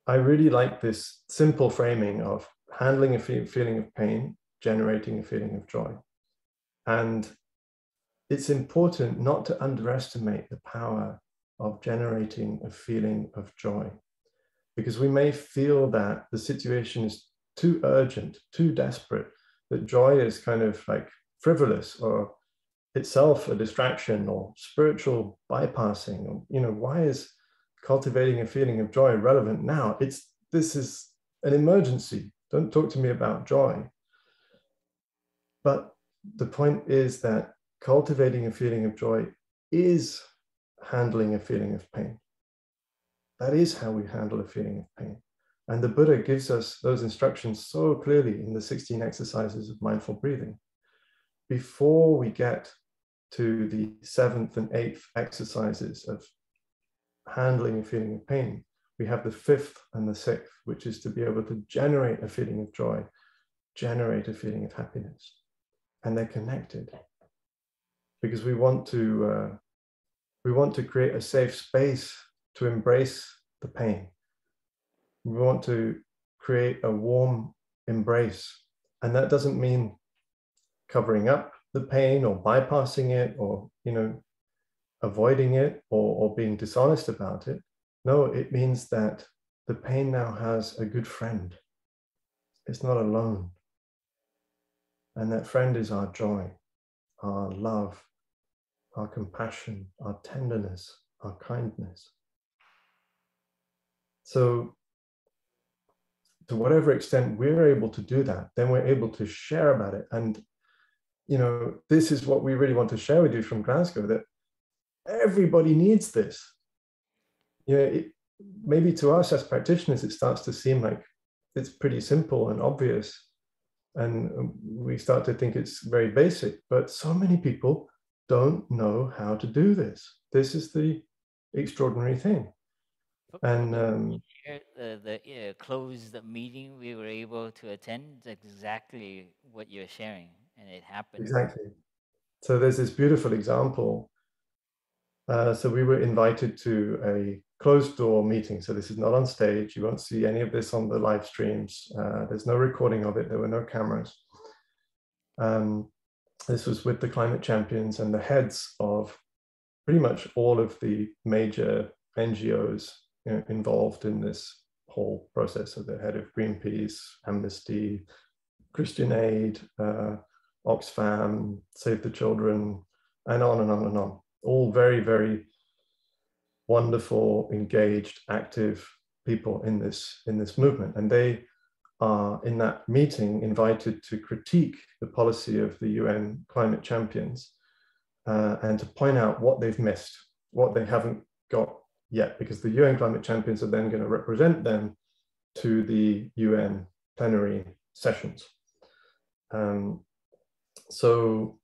I really like this simple framing of handling a feeling of pain, generating a feeling of joy. And it's important not to underestimate the power of generating a feeling of joy, because we may feel that the situation is too urgent, too desperate, that joy is kind of like frivolous or itself a distraction or spiritual bypassing. Or, why is cultivating a feeling of joy relevant now? This is an emergency. Don't talk to me about joy. But the point is that cultivating a feeling of joy is handling a feeling of pain. That is how we handle a feeling of pain. And the Buddha gives us those instructions so clearly in the 16 exercises of mindful breathing. Before we get to the 7th and 8th exercises of handling a feeling of pain, we have the 5th and the 6th, which is to be able to generate a feeling of joy, generate a feeling of happiness. And they're connected, because we want to create a safe space to embrace the pain. We want to create a warm embrace. And that doesn't mean covering up the pain or bypassing it or, avoiding it or being dishonest about it. No, it means that the pain now has a good friend. It's not alone. And that friend is our joy, our love, our compassion, our tenderness, our kindness. So to whatever extent we're able to do that, then we're able to share about it. And, this is what we really want to share with you from Glasgow, that everybody needs this. Maybe to us as practitioners, it starts to seem like it's pretty simple and obvious. And we start to think it's very basic, but so many people don't know how to do this. This is the extraordinary thing. And the closed meeting we were able to attend, exactly what you're sharing, and it happened. Exactly. So there's this beautiful example. So we were invited to a closed door meeting. So this is not on stage. You won't see any of this on the live streams. There's no recording of it. There were no cameras. This was with the climate champions and the heads of pretty much all of the major NGOs involved in this whole process. So the head of Greenpeace, Amnesty, Christian Aid, Oxfam, Save the Children, and on and on and on. All very, very wonderful, engaged, active people in this movement. And they are in that meeting invited to critique the policy of the UN climate champions and to point out what they've missed, what they haven't got yet, because the UN climate champions are then going to represent them to the UN plenary sessions. So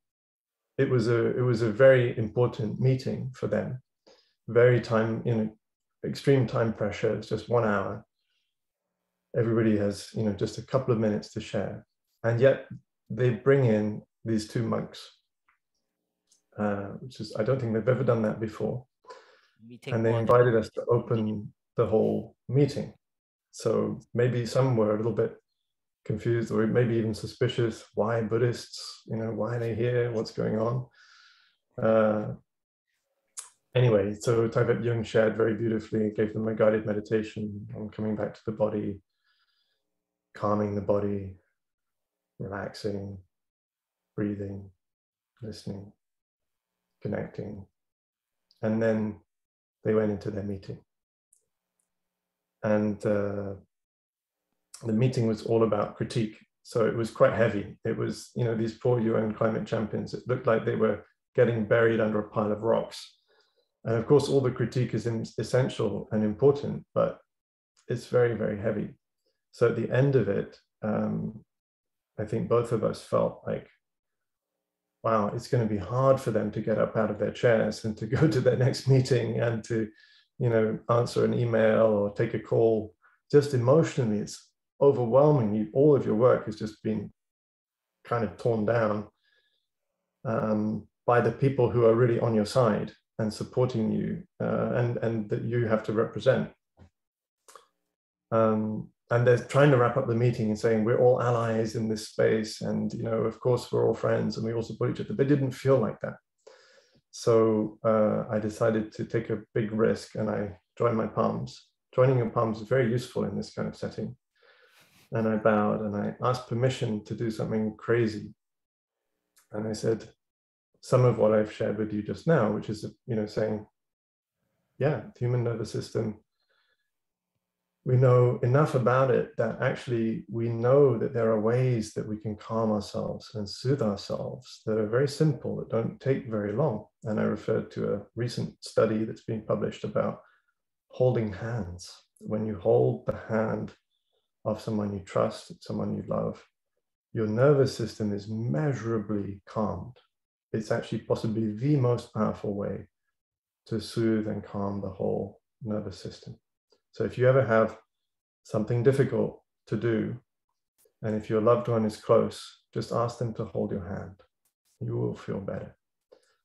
it was a very important meeting for them. Very extreme time pressure. It's just 1 hour. everybody has, you know, just a couple of minutes to share. And yet they bring in these two monks, which is, I don't think they've ever done that before. And they invited us to open the whole meeting. So maybe some were a little bit confused or maybe even suspicious. Why Buddhists? You know, why are they here? What's going on? Anyway, so Phap Dung shared very beautifully, gave them a guided meditation on coming back to the body, calming the body, relaxing, breathing, listening, connecting. And then they went into their meeting. And the meeting was all about critique. So it was quite heavy. It was, you know, these poor UN climate champions, it looked like they were getting buried under a pile of rocks. And of course, all the critique is essential and important, but it's very, very heavy. So at the end of it, I think both of us felt like, wow, it's going to be hard for them to get up out of their chairs and to go to their next meeting and to, you know, answer an email or take a call. Just emotionally, it's overwhelming. All of your work has just been kind of torn down by the people who are really on your side and supporting you and that you have to represent. And they're trying to wrap up the meeting and saying, we're all allies in this space. And, you know, of course, we're all friends and we all support each other. But it didn't feel like that. So I decided to take a big risk and I joined my palms. Joining your palms is very useful in this kind of setting. And I bowed and I asked permission to do something crazy. And I said, some of what I've shared with you just now, which is, you know, saying, yeah, the human nervous system, we know enough about it that actually we know that there are ways that we can calm ourselves and soothe ourselves that are very simple, that don't take very long. And I referred to a recent study that's been published about holding hands. When you hold the hand of someone you trust, someone you love, your nervous system is measurably calmed. It's actually possibly the most powerful way to soothe and calm the whole nervous system. So if you ever have something difficult to do, and if your loved one is close, just ask them to hold your hand. You will feel better.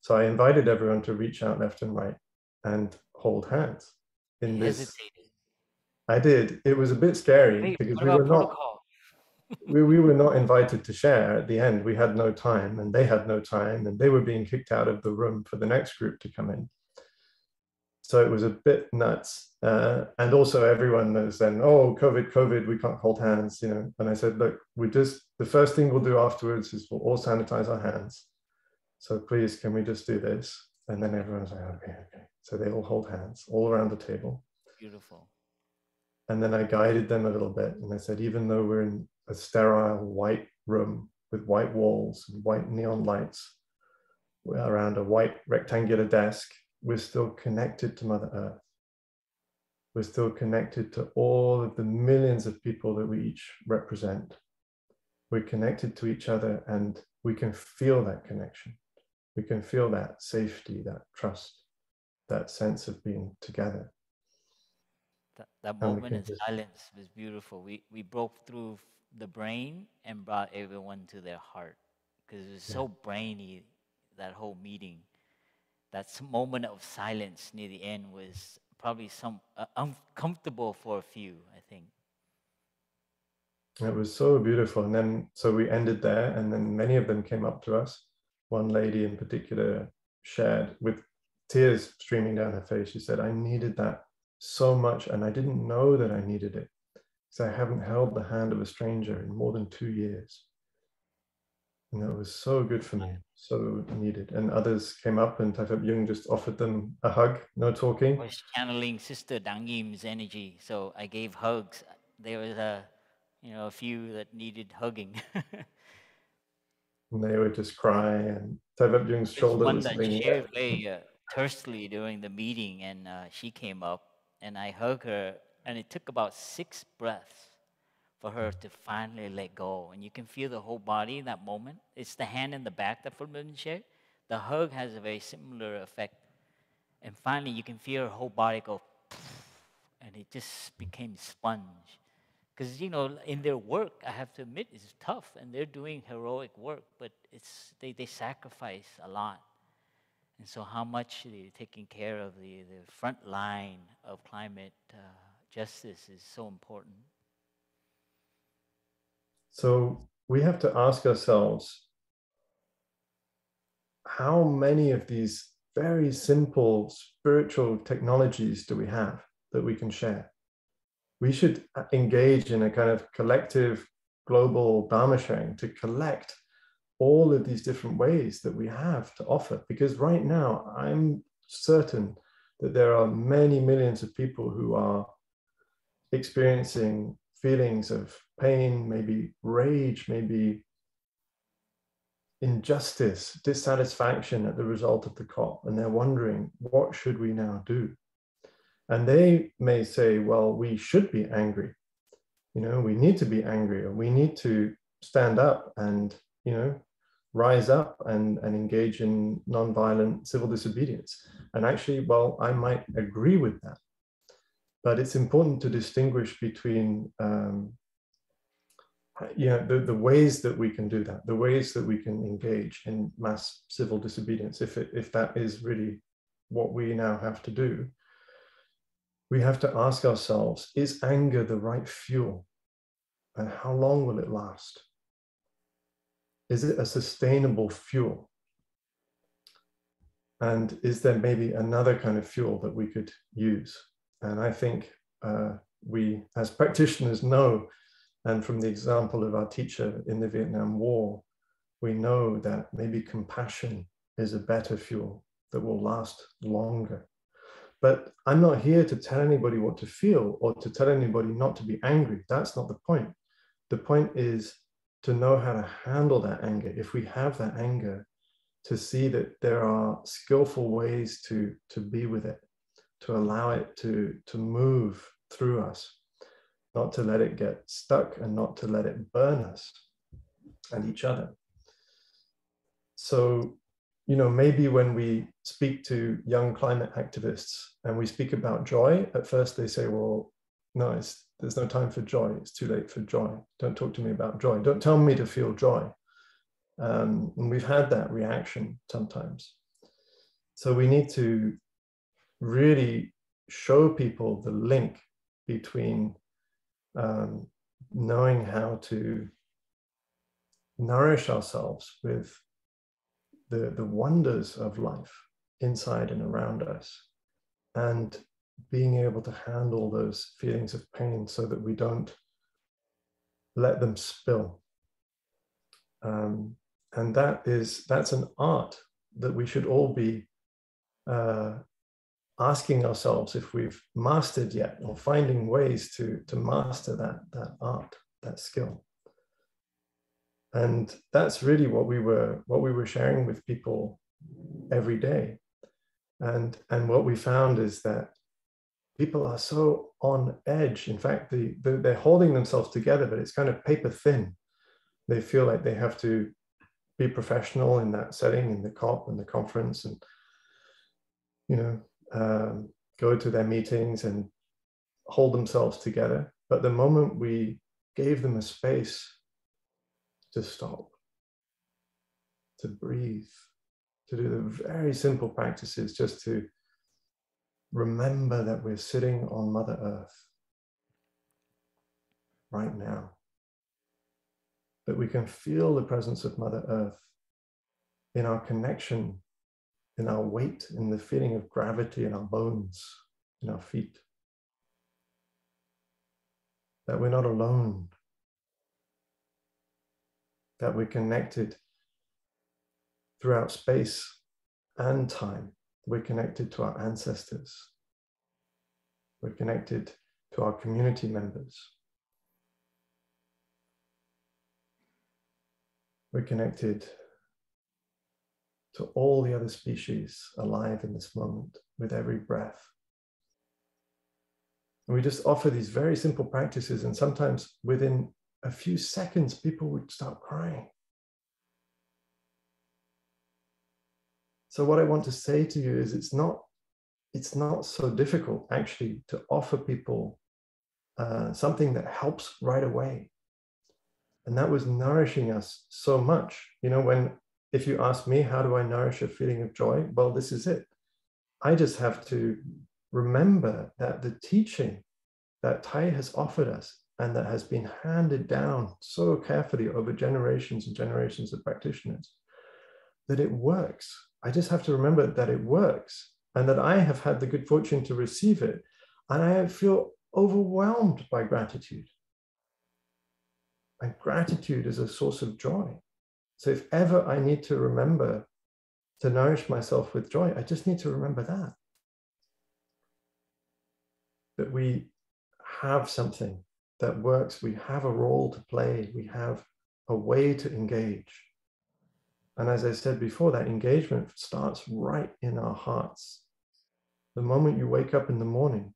So I invited everyone to reach out left and right and hold hands in this. I did. It was a bit scary because we were not invited to share at the end. We had no time and they had no time and they were being kicked out of the room for the next group to come in. So it was a bit nuts. And also everyone was then, oh, COVID, we can't hold hands, you know. And I said, look, the first thing we'll do afterwards is we'll all sanitize our hands. So please, can we just do this? And then everyone's like, okay. So they all hold hands all around the table. Beautiful. And then I guided them a little bit. And I said, even though we're in a sterile white room with white walls and white neon lights, we're around a white rectangular desk, we're still connected to Mother Earth. We're still connected to all of the millions of people that we each represent. We're connected to each other and we can feel that connection. We can feel that safety, that trust, that sense of being together. That moment in silence was beautiful. We broke through the brain and brought everyone to their heart because it was so brainy, that whole meeting. That moment of silence near the end was probably uncomfortable for a few, I think. It was so beautiful. And then, so we ended there, and then many of them came up to us. One lady in particular shared with tears streaming down her face. She said, I needed that so much, and I didn't know that I needed it because I haven't held the hand of a stranger in more than 2 years. And that was so good for me, so needed. And others came up and Phap Dung just offered them a hug, no talking. I was channeling Sister Dang Yim's energy, so I gave hugs. There was a few that needed hugging. And they would just cry, and Phap Dung's shoulder was leaning. One that shared very thirstily during the meeting, and she came up, and I hugged her, and it took about 6 breaths for her to finally let go. And you can feel the whole body in that moment. It's the hand in the back that Phap Linh shared. The hug has a very similar effect. And finally, you can feel her whole body go, and it just became sponge. Because, you know, in their work, I have to admit, it's tough, and they're doing heroic work, but they sacrifice a lot. And so how much they're taking care of the front line of climate justice is so important. So we have to ask ourselves, how many of these very simple spiritual technologies do we have that we can share? We should engage in a kind of collective global Dharma sharing to collect all of these different ways that we have to offer. Because right now, I'm certain that there are many millions of people who are experiencing feelings of pain, maybe rage, maybe injustice, dissatisfaction at the result of the COP. And they're wondering, what should we now do? And they may say, well, we should be angry. You know, we need to be angry, or we need to stand up and, you know, rise up and engage in nonviolent civil disobedience. And actually, well, I might agree with that. But it's important to distinguish between, the ways that we can do that, the ways that we can engage in mass civil disobedience, if that is really what we now have to do. We have to ask ourselves, is anger the right fuel? And how long will it last? Is it a sustainable fuel? And is there maybe another kind of fuel that we could use? And I think we, as practitioners, know, and from the example of our teacher in the Vietnam War, we know that maybe compassion is a better fuel that will last longer. But I'm not here to tell anybody what to feel or to tell anybody not to be angry. That's not the point. The point is to know how to handle that anger. If we have that anger, to see that there are skillful ways to be with it, to allow it to move through us, not to let it get stuck and not to let it burn us and each other. So, you know, maybe when we speak to young climate activists and we speak about joy, at first they say, well, no, there's no time for joy. It's too late for joy. Don't talk to me about joy. Don't tell me to feel joy. And we've had that reaction sometimes. So we need to really show people the link between knowing how to nourish ourselves with the wonders of life inside and around us, and being able to handle those feelings of pain so that we don't let them spill. And that's an art that we should all be asking ourselves if we've mastered yet, or finding ways to master that art, that skill. And that's really what we were sharing with people every day. And what we found is that people are so on edge. In fact, they're holding themselves together, but it's kind of paper thin. They feel like they have to be professional in that setting, in the COP and the conference, and, you know, go to their meetings and hold themselves together. But the moment we gave them a space to stop, to breathe, to do the very simple practices, just to remember that we're sitting on Mother Earth right now, that we can feel the presence of Mother Earth in our connection, in our weight, in the feeling of gravity in our bones, in our feet, that we're not alone, that we're connected throughout space and time. We're connected to our ancestors. We're connected to our community members. We're connected to all the other species alive in this moment with every breath. And we just offer these very simple practices, and sometimes within a few seconds, people would start crying. So what I want to say to you is it's not so difficult actually to offer people something that helps right away. And that was nourishing us so much. You know, if you ask me, how do I nourish a feeling of joy? Well, this is it. I just have to remember that the teaching that Thai has offered us and that has been handed down so carefully over generations and generations of practitioners, that it works. I just have to remember that it works and that I have had the good fortune to receive it. And I feel overwhelmed by gratitude. And gratitude is a source of joy. So if ever I need to remember to nourish myself with joy, I just need to remember that we have something that works, we have a role to play, we have a way to engage. And as I said before, that engagement starts right in our hearts. The moment you wake up in the morning,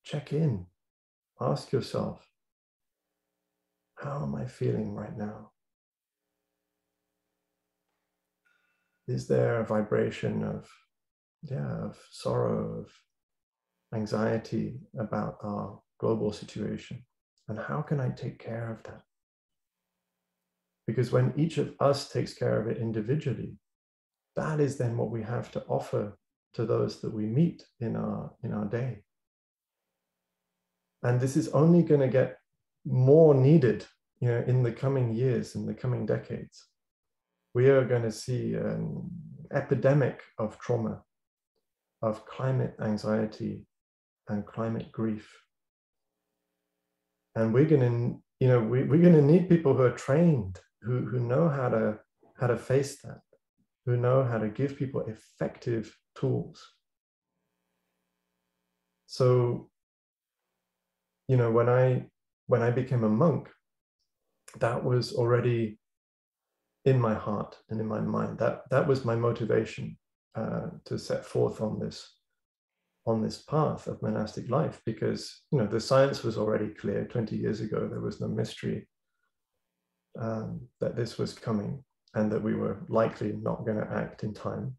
check in, ask yourself, how am I feeling right now? Is there a vibration of sorrow, of anxiety about our global situation? And how can I take care of that? Because when each of us takes care of it individually, that is then what we have to offer to those that we meet in our day. And this is only going to get more needed, you know, in the coming years, in the coming decades. We are going to see an epidemic of trauma, of climate anxiety and climate grief. And we're going to, you know, we're going to need people who are trained, who know how to face that, who know how to give people effective tools. So, you know, when I became a monk, that was already in my heart and in my mind. That was my motivation to set forth on this path of monastic life, because, you know, the science was already clear 20 years ago. There was no mystery that this was coming and that we were likely not going to act in time.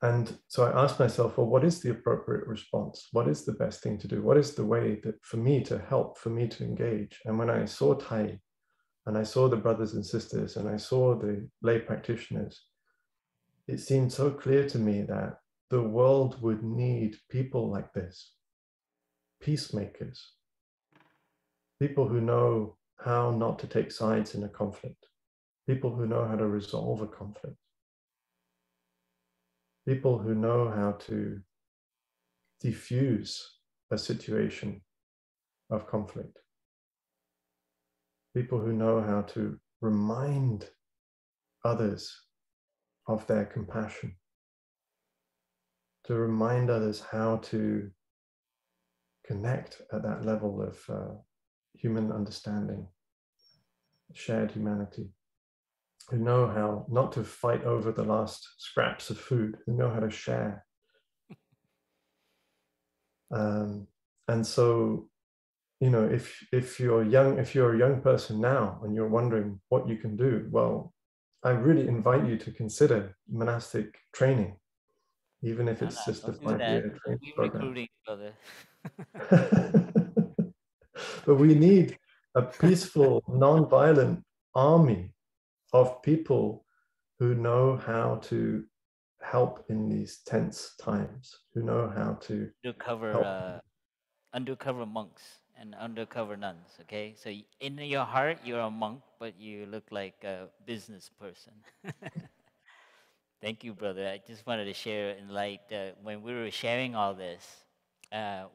And so I asked myself, well, what is the appropriate response? What is the best thing to do? What is the way that for me to help, for me to engage? And when I saw Thai, and I saw the brothers and sisters, and I saw the lay practitioners, it seemed so clear to me that the world would need people like this, peacemakers, people who know how not to take sides in a conflict, people who know how to resolve a conflict, people who know how to diffuse a situation of conflict, people who know how to remind others of their compassion, to remind others how to connect at that level of human understanding, shared humanity, who know how not to fight over the last scraps of food, who know how to share. And so, you know, if you're a young person now and you're wondering what you can do, well, I really invite you to consider monastic training, even if it's just a Don't do that. 5-year Don't training be program. recruiting, brother. But we need a peaceful, non-violent army of people who know how to help in these tense times, who know how to help. Undercover monks and undercover nuns. Okay, so in your heart you're a monk, but you look like a business person. Thank you, brother. I just wanted to share in light when we were sharing all this.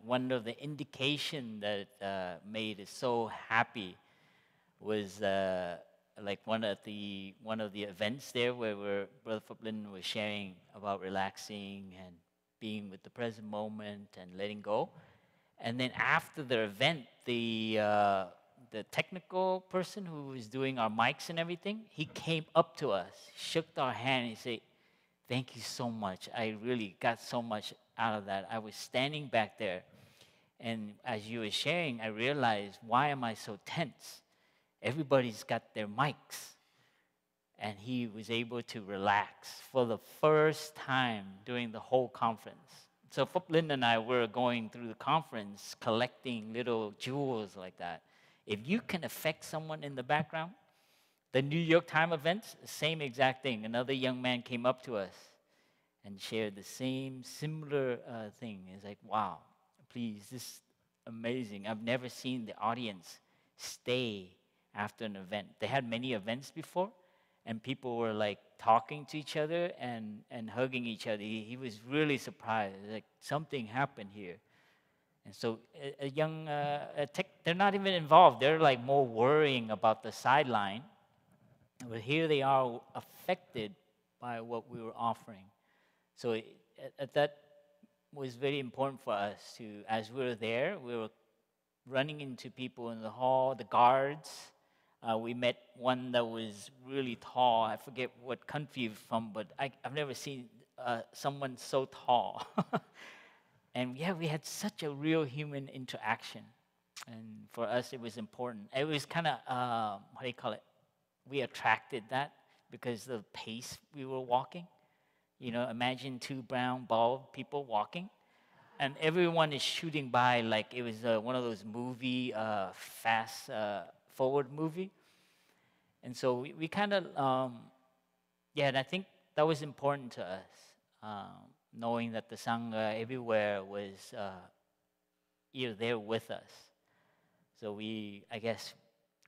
One of the indication that made us so happy was like one of the events there where Brother Phap Linh was sharing about relaxing and being with the present moment and letting go. And then after the event, the technical person who was doing our mics and everything, he came up to us, shook our hand, and he said, "Thank you so much. I really got so much out of that." I was standing back there, and as you were sharing, I realized, why am I so tense? Everybody's got their mics. And he was able to relax for the first time during the whole conference. So Phap Linh and I were going through the conference collecting little jewels like that. If you can affect someone in the background, the New York Times events, same exact thing. Another young man came up to us and shared the same similar thing. It's like, wow, please, this is amazing. I've never seen the audience stay after an event. They had many events before, and people were like talking to each other and hugging each other. He was really surprised, like something happened here. And so a young tech, they're not even involved. They're like more worrying about the sideline. But here they are affected by what we were offering. So that was very important for us to, as we were there, we were running into people in the hall, the guards. We met one that was really tall. I forget what country he's from, but I've never seen someone so tall. And yeah, we had such a real human interaction. And for us, it was important. It was kind of, how do you call it? We attracted that because of the pace we were walking. You know, imagine two brown, bald people walking, and everyone is shooting by like it was one of those movie, fast forward movie. And so we kind of, yeah, and I think that was important to us, knowing that the Sangha everywhere was there with us. So we, I guess,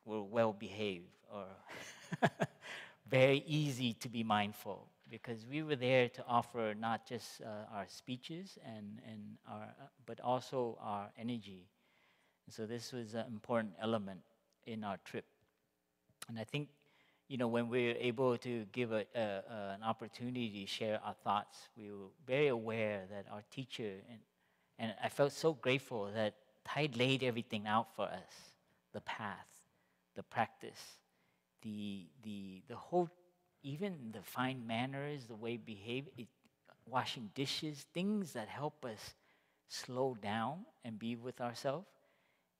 were well behaved or very easy to be mindful, because we were there to offer not just our speeches and our, but also our energy. And so this was an important element in our trip. And I think, you know, when we were able to give an opportunity to share our thoughts, we were very aware that our teacher, and I felt so grateful that Thai laid everything out for us, the path, the practice, the whole, even the fine manners, the way we behave, washing dishes, things that help us slow down and be with ourselves.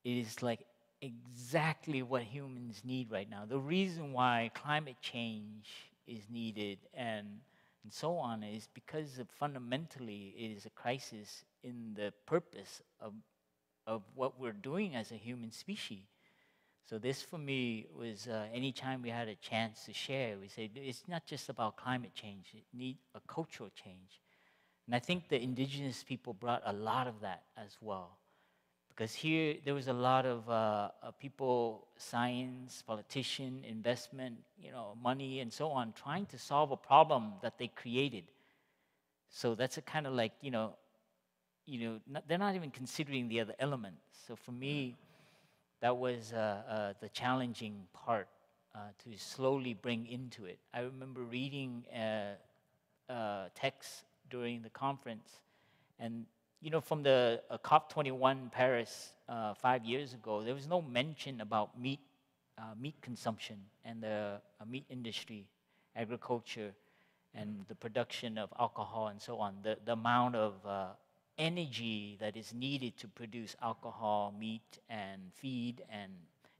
It is like exactly what humans need right now. The reason why climate change is needed and so on is because fundamentally it is a crisis in the purpose of what we're doing as a human species. So this for me was anytime we had a chance to share, we say it's not just about climate change, it needs a cultural change. And I think the indigenous people brought a lot of that as well. Because here there was a lot of people, science, politician, investment, you know, money and so on, trying to solve a problem that they created. So that's a kind of like, they're not even considering the other elements. So for me, that was the challenging part to slowly bring into it. I remember reading texts during the conference, and you know, from the COP21 Paris 5 years ago, there was no mention about meat consumption and the meat industry, agriculture, and the production of alcohol and so on. The amount of energy that is needed to produce alcohol, meat, and feed and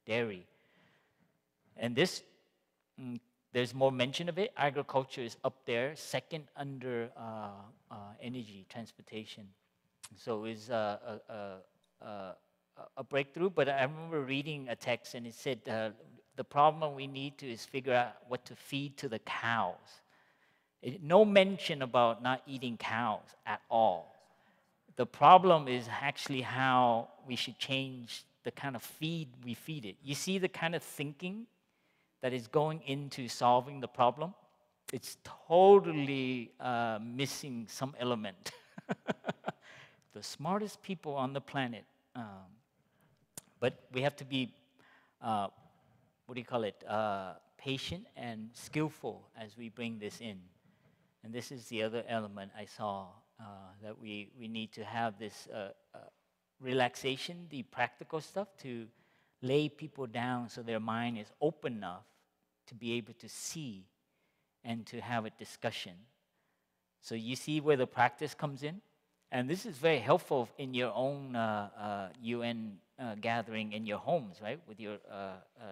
dairy. And this, there's more mention of it. Agriculture is up there, second under energy, transportation. So it's a breakthrough. But I remember reading a text, and it said the problem we need to is figure out what to feed to the cows. No mention about not eating cows at all. The problem is actually how we should change the kind of feed we feed it. You see the kind of thinking that is going into solving the problem? It's totally missing some element. The smartest people on the planet. But we have to be, patient and skillful as we bring this in. And this is the other element I saw, that we need to have this relaxation, the practical stuff, to lay people down so their mind is open enough to be able to see and to have a discussion. So you see where the practice comes in? And this is very helpful in your own UN gathering in your homes, right? With your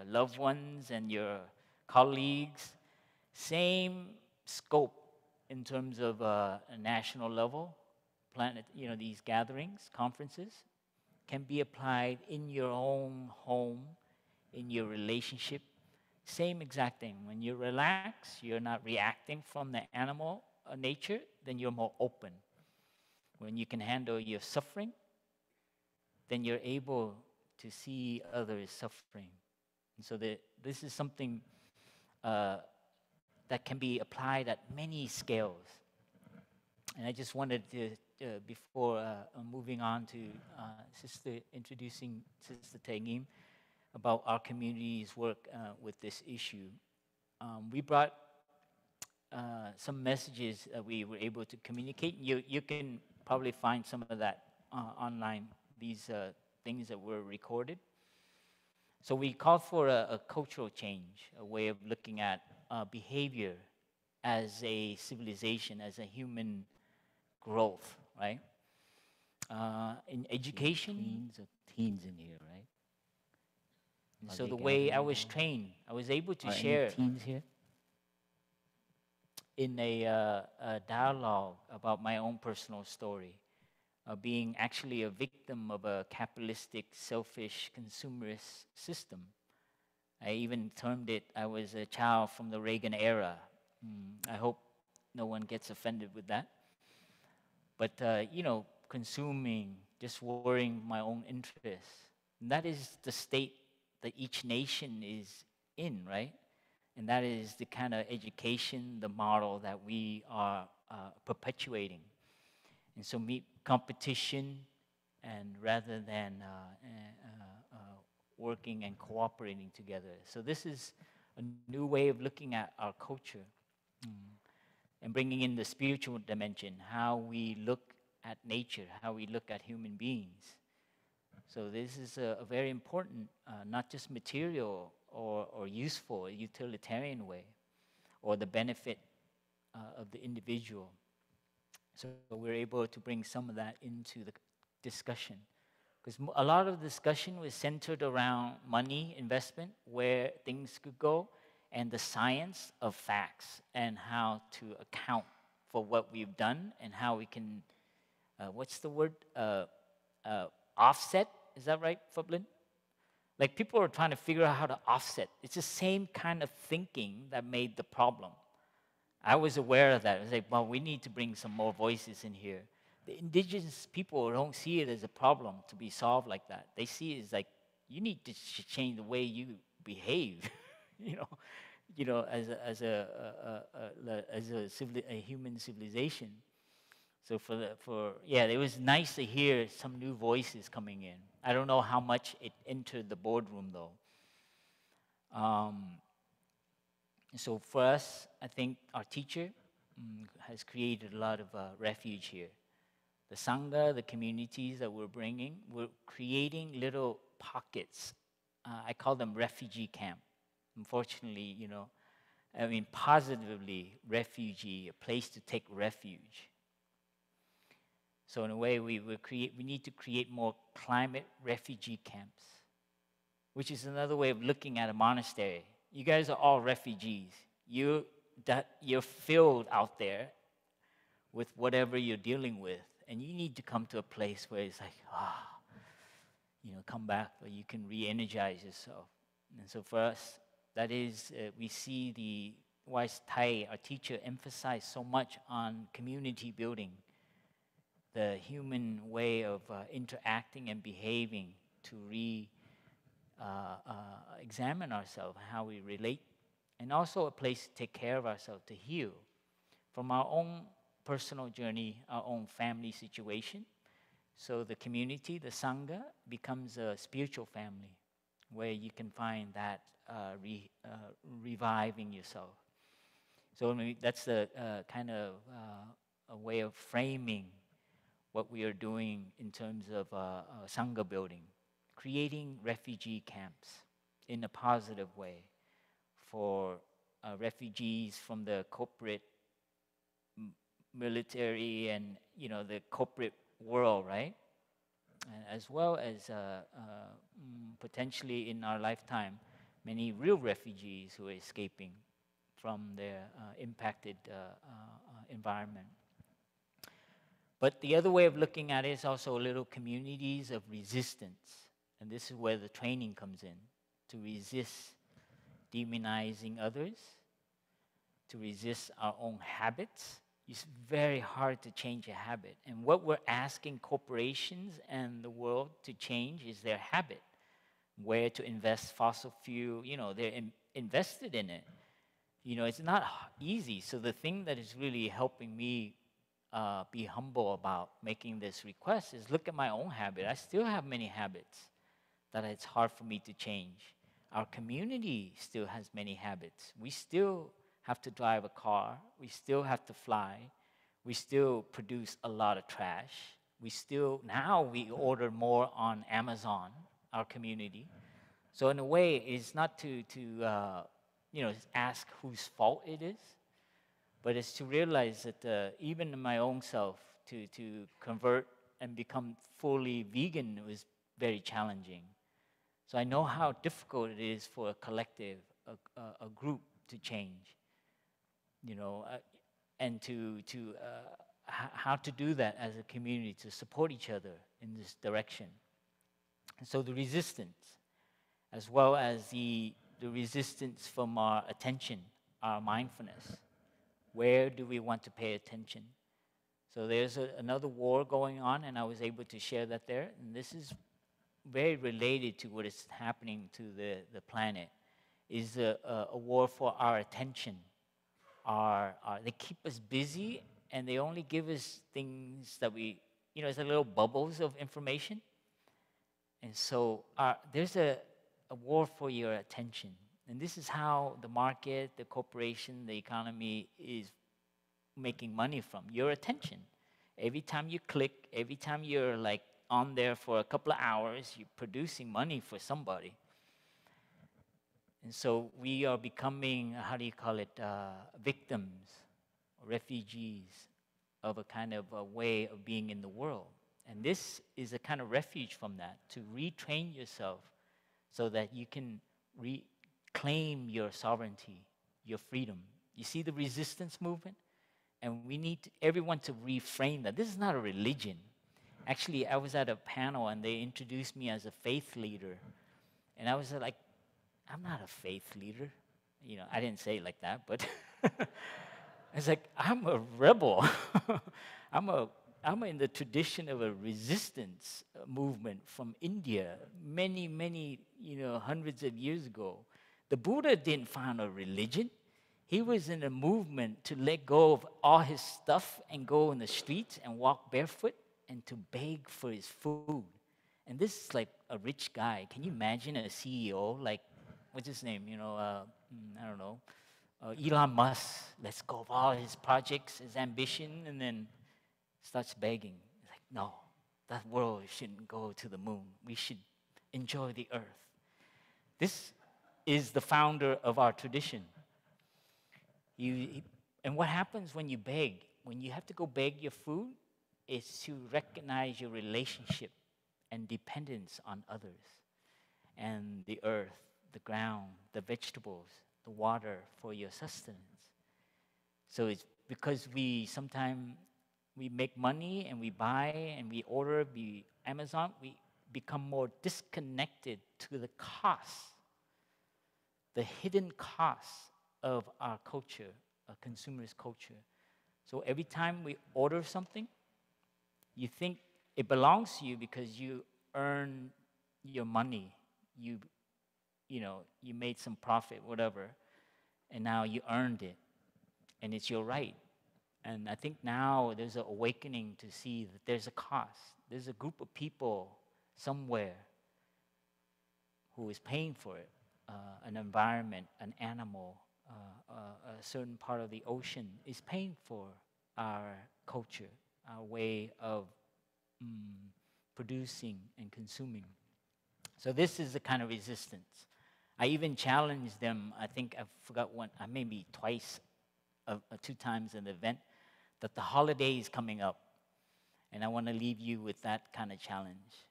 loved ones and your colleagues. Same scope in terms of a national level, these gatherings, conferences, can be applied in your own home, in your relationship. Same exact thing. When you relax, you're not reacting from the animal nature, then you're more open. When you can handle your suffering, then you're able to see others suffering. And so this is something that can be applied at many scales. And I just wanted to, before moving on to introducing Sister Taegim about our community's work with this issue, we brought some messages that we were able to communicate. You can probably find some of that online, these things that were recorded. So we called for a cultural change, a way of looking at behavior as a civilization, as a human growth, right? In education, teens in here, right? and so the way I was trained, I was able to share teens here? in a dialogue about my own personal story, being actually a victim of a capitalistic, selfish, consumerist system. I even termed it, I was a child from the Reagan era. I hope no one gets offended with that. But, consuming, just worrying my own interests. And that is the state that each nation is in, right? And that is the kind of education, the model that we are perpetuating. And so competition, and rather than working and cooperating together. So this is a new way of looking at our culture and bringing in the spiritual dimension, how we look at nature, how we look at human beings. So this is a very important, not just material or useful, utilitarian way, or the benefit of the individual. So we're able to bring some of that into the discussion. Because a lot of the discussion was centered around money, investment, where things could go, and the science of facts, and how to account for what we've done, and how we can, what's the word? Offset, is that right, Phap Linh? Like people are trying to figure out how to offset. It's the same kind of thinking that made the problem. I was aware of that. I was like, well, we need to bring some more voices in here. The indigenous people don't see it as a problem to be solved like that. They see it as like, you need to change the way you behave, as a human civilization. So it was nice to hear some new voices coming in. I don't know how much it entered the boardroom though. So for us, I think our teacher has created a lot of refuge here. The Sangha, the communities that we're bringing, we're creating little pockets. I call them refugee camp. Unfortunately, positively refugee, a place to take refuge. So in a way, we need to create more climate refugee camps, which is another way of looking at a monastery. You guys are all refugees. You're filled out there with whatever you're dealing with, and you need to come to a place where it's like, come back, where you can re-energize yourself. And so for us, that is, we see the wise Thai, our teacher, emphasize so much on community building, the human way of interacting and behaving to examine ourselves, how we relate, and also a place to take care of ourselves, to heal from our own personal journey, our own family situation. So the community, the Sangha, becomes a spiritual family where you can find that reviving yourself. So that's the kind of a way of framing what we are doing in terms of Sangha building, creating refugee camps in a positive way for refugees from the corporate, military, and the corporate world, right? And as well as potentially in our lifetime, many real refugees who are escaping from their impacted environment. But the other way of looking at it is also little communities of resistance. And this is where the training comes in, to resist demonizing others, to resist our own habits. It's very hard to change a habit. And what we're asking corporations and the world to change is their habit. Where to invest fossil fuel, they're invested in it. It's not easy. So the thing that is really helping me be humble about making this request is look at my own habit. I still have many habits that it's hard for me to change. Our community still has many habits. We still have to drive a car. We still have to fly. We still produce a lot of trash. Now we order more on Amazon, our community. So in a way, it's not to ask whose fault it is, but it's to realize that even in my own self, to convert and become fully vegan was very challenging. So I know how difficult it is for a collective, a group to change, and how to do that as a community, to support each other in this direction. And so the resistance, as well as the resistance from our attention, our mindfulness. Where do we want to pay attention? So there's another war going on, and I was able to share that there. And this is very related to what is happening to the planet, is a war for our attention. They keep us busy, and they only give us things that it's like little bubbles of information. And so there's a war for your attention. And this is how the market, the corporation, the economy is making money from your attention. Every time you click, every time you're like on there for a couple of hours, you're producing money for somebody. And so we are becoming, victims, refugees of a kind of a way of being in the world. And this is a kind of refuge from that, to retrain yourself so that you can reclaim your sovereignty, your freedom. You see the resistance movement? And we need everyone to reframe that. This is not a religion. Actually, I was at a panel and they introduced me as a faith leader. And I was like, I'm not a faith leader. I didn't say it like that, but it's like, I'm a rebel. I'm in the tradition of a resistance movement from India many, many, hundreds of years ago. The Buddha didn't found a religion. He was in a movement to let go of all his stuff and go in the streets and walk barefoot and to beg for his food. And this is like a rich guy. Can you imagine a CEO, like, what's his name? I don't know, Elon Musk. Let's go of all his projects, his ambition, and then starts begging. Like, no, that world shouldn't go to the moon. We should enjoy the earth. This is the founder of our tradition. And what happens when you beg? When you have to go beg your food, is to recognize your relationship and dependence on others and the earth, the ground, the vegetables, the water for your sustenance. So it's because sometimes we make money and we buy and we order via Amazon, we become more disconnected to the cost, the hidden costs of our culture, a consumerist culture. So every time we order something, you think it belongs to you because you earn your money. You made some profit, whatever, and now you earned it, and it's your right. And I think now there's an awakening to see that there's a cost. There's a group of people somewhere who is paying for it, an environment, an animal, a certain part of the ocean is paying for our culture, our way of producing and consuming. So this is the kind of resistance. I even challenged them, I think I forgot one, maybe twice, 2 times in the event, that the holiday is coming up. And I want to leave you with that kind of challenge.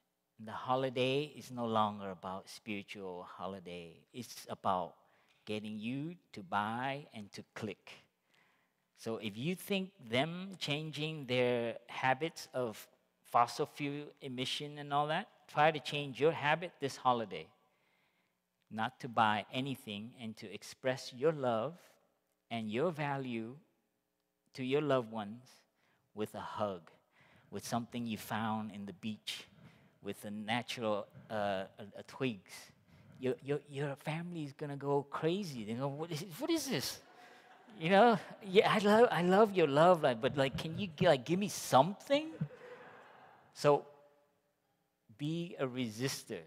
The holiday is no longer about spiritual holiday. It's about getting you to buy and to click. So if you think them changing their habits of fossil fuel emission and all that, try to change your habit this holiday. Not to buy anything and to express your love and your value to your loved ones with a hug, with something you found in the beach, with a natural twigs. Your family is gonna go crazy. They go, what is this? You know, yeah, I love your love life, but like, can you give me something? So be a resistor.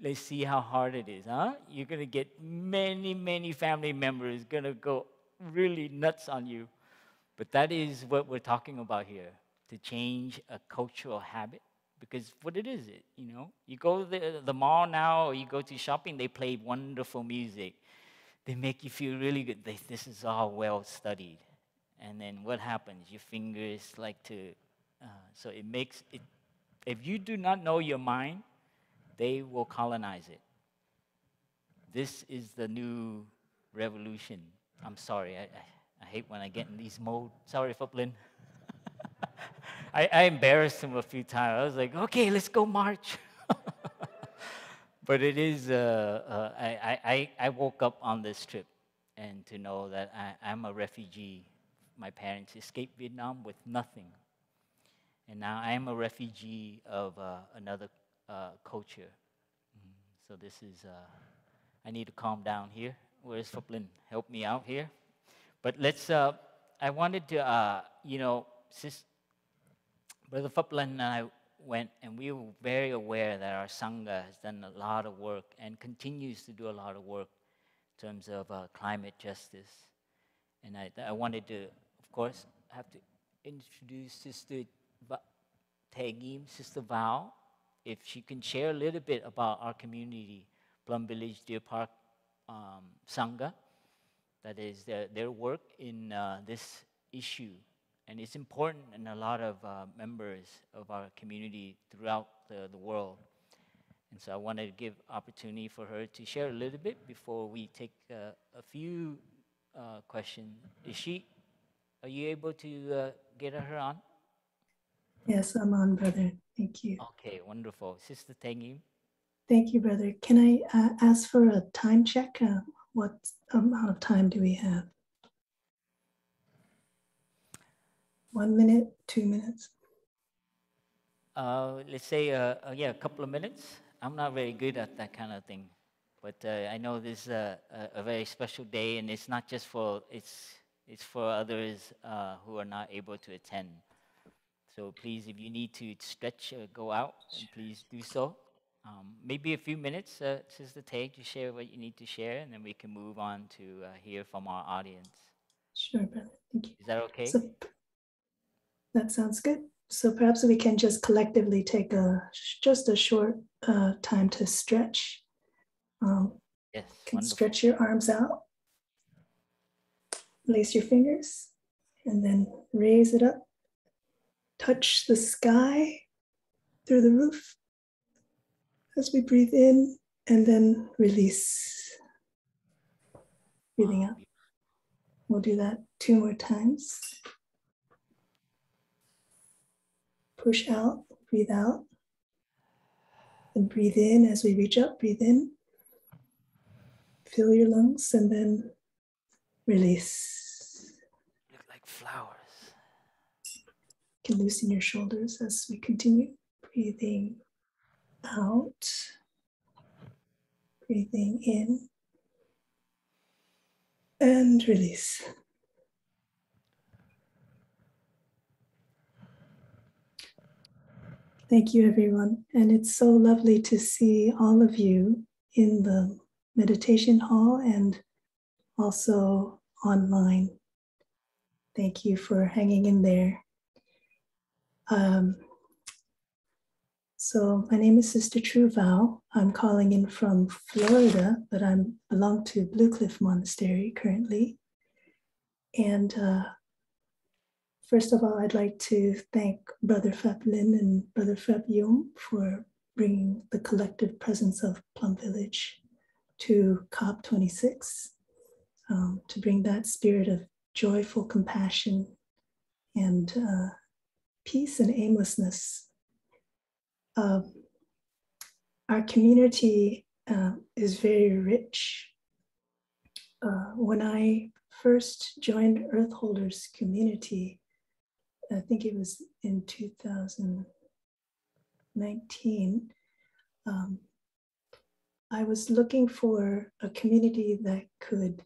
Let's see how hard it is, huh? You're gonna get many family members gonna go really nuts on you. But that is what we're talking about here, to change a cultural habit. Because what it is, you go to the mall now, or you go to shopping, they play wonderful music. They make you feel really good. This is all well studied. And then what happens? Your fingers like to, so it makes it, if you do not know your mind, they will colonize it. This is the new revolution. I'm sorry, I hate when I get in these mode. Sorry, Phap Linh. I embarrassed him a few times. I was like, okay, let's go march. But it is, I woke up on this trip and to know that I'm a refugee. My parents escaped Vietnam with nothing. And now I am a refugee of another culture. So this is, I need to calm down here. Where's Phap Linh? Help me out here. But let's, I wanted to, Brother Phap Linh and I went, and we were very aware that our Sangha has done a lot of work and continues to do a lot of work in terms of climate justice. And I wanted to, of course, have to introduce Sister Taegim, Sister Val, if she can share a little bit about our community, Plum Village, Deer Park Sangha, that is their work in this issue. And it's important in a lot of members of our community throughout the world. And so I wanted to give opportunity for her to share a little bit before we take a few questions. Are you able to get her on? Yes, I'm on, brother. Thank you. Okay, wonderful. Sister Taegim. Thank you, brother. Can I ask for a time check? What amount of time do we have? 1 minute, 2 minutes? Let's say, a couple of minutes. I'm not very good at that kind of thing. But I know this is a very special day, and it's not just for, it's for others who are not able to attend. So please, if you need to stretch or go out, please do so. Maybe a few minutes, Sister Tae, to share what you need to share, and then we can move on to hear from our audience. Sure, brother. Thank you. Is that okay? So, that sounds good. So perhaps we can just collectively take just a short time to stretch. Yes, can wonderful. Stretch your arms out. Lace your fingers and then raise it up. Touch the sky through the roof as we breathe in and then release. Breathing out. We'll do that 2 more times. Push out, breathe out. And breathe in as we reach up, breathe in. Fill your lungs and then release. Look like flowers. You can loosen your shoulders as we continue. Breathing out. Breathing in. And release. Thank you, everyone. And it's so lovely to see all of you in the meditation hall and also online. Thank you for hanging in there. So my name is Sister True Val. I'm calling in from Florida, but I belong to Blue Cliff Monastery currently. And first of all, I'd like to thank Brother Phap Linh and Brother Phap Dung for bringing the collective presence of Plum Village to COP26, to bring that spirit of joyful compassion and peace and aimlessness. Our community is very rich. When I first joined Earth Holders community, I think it was in 2019, I was looking for a community that could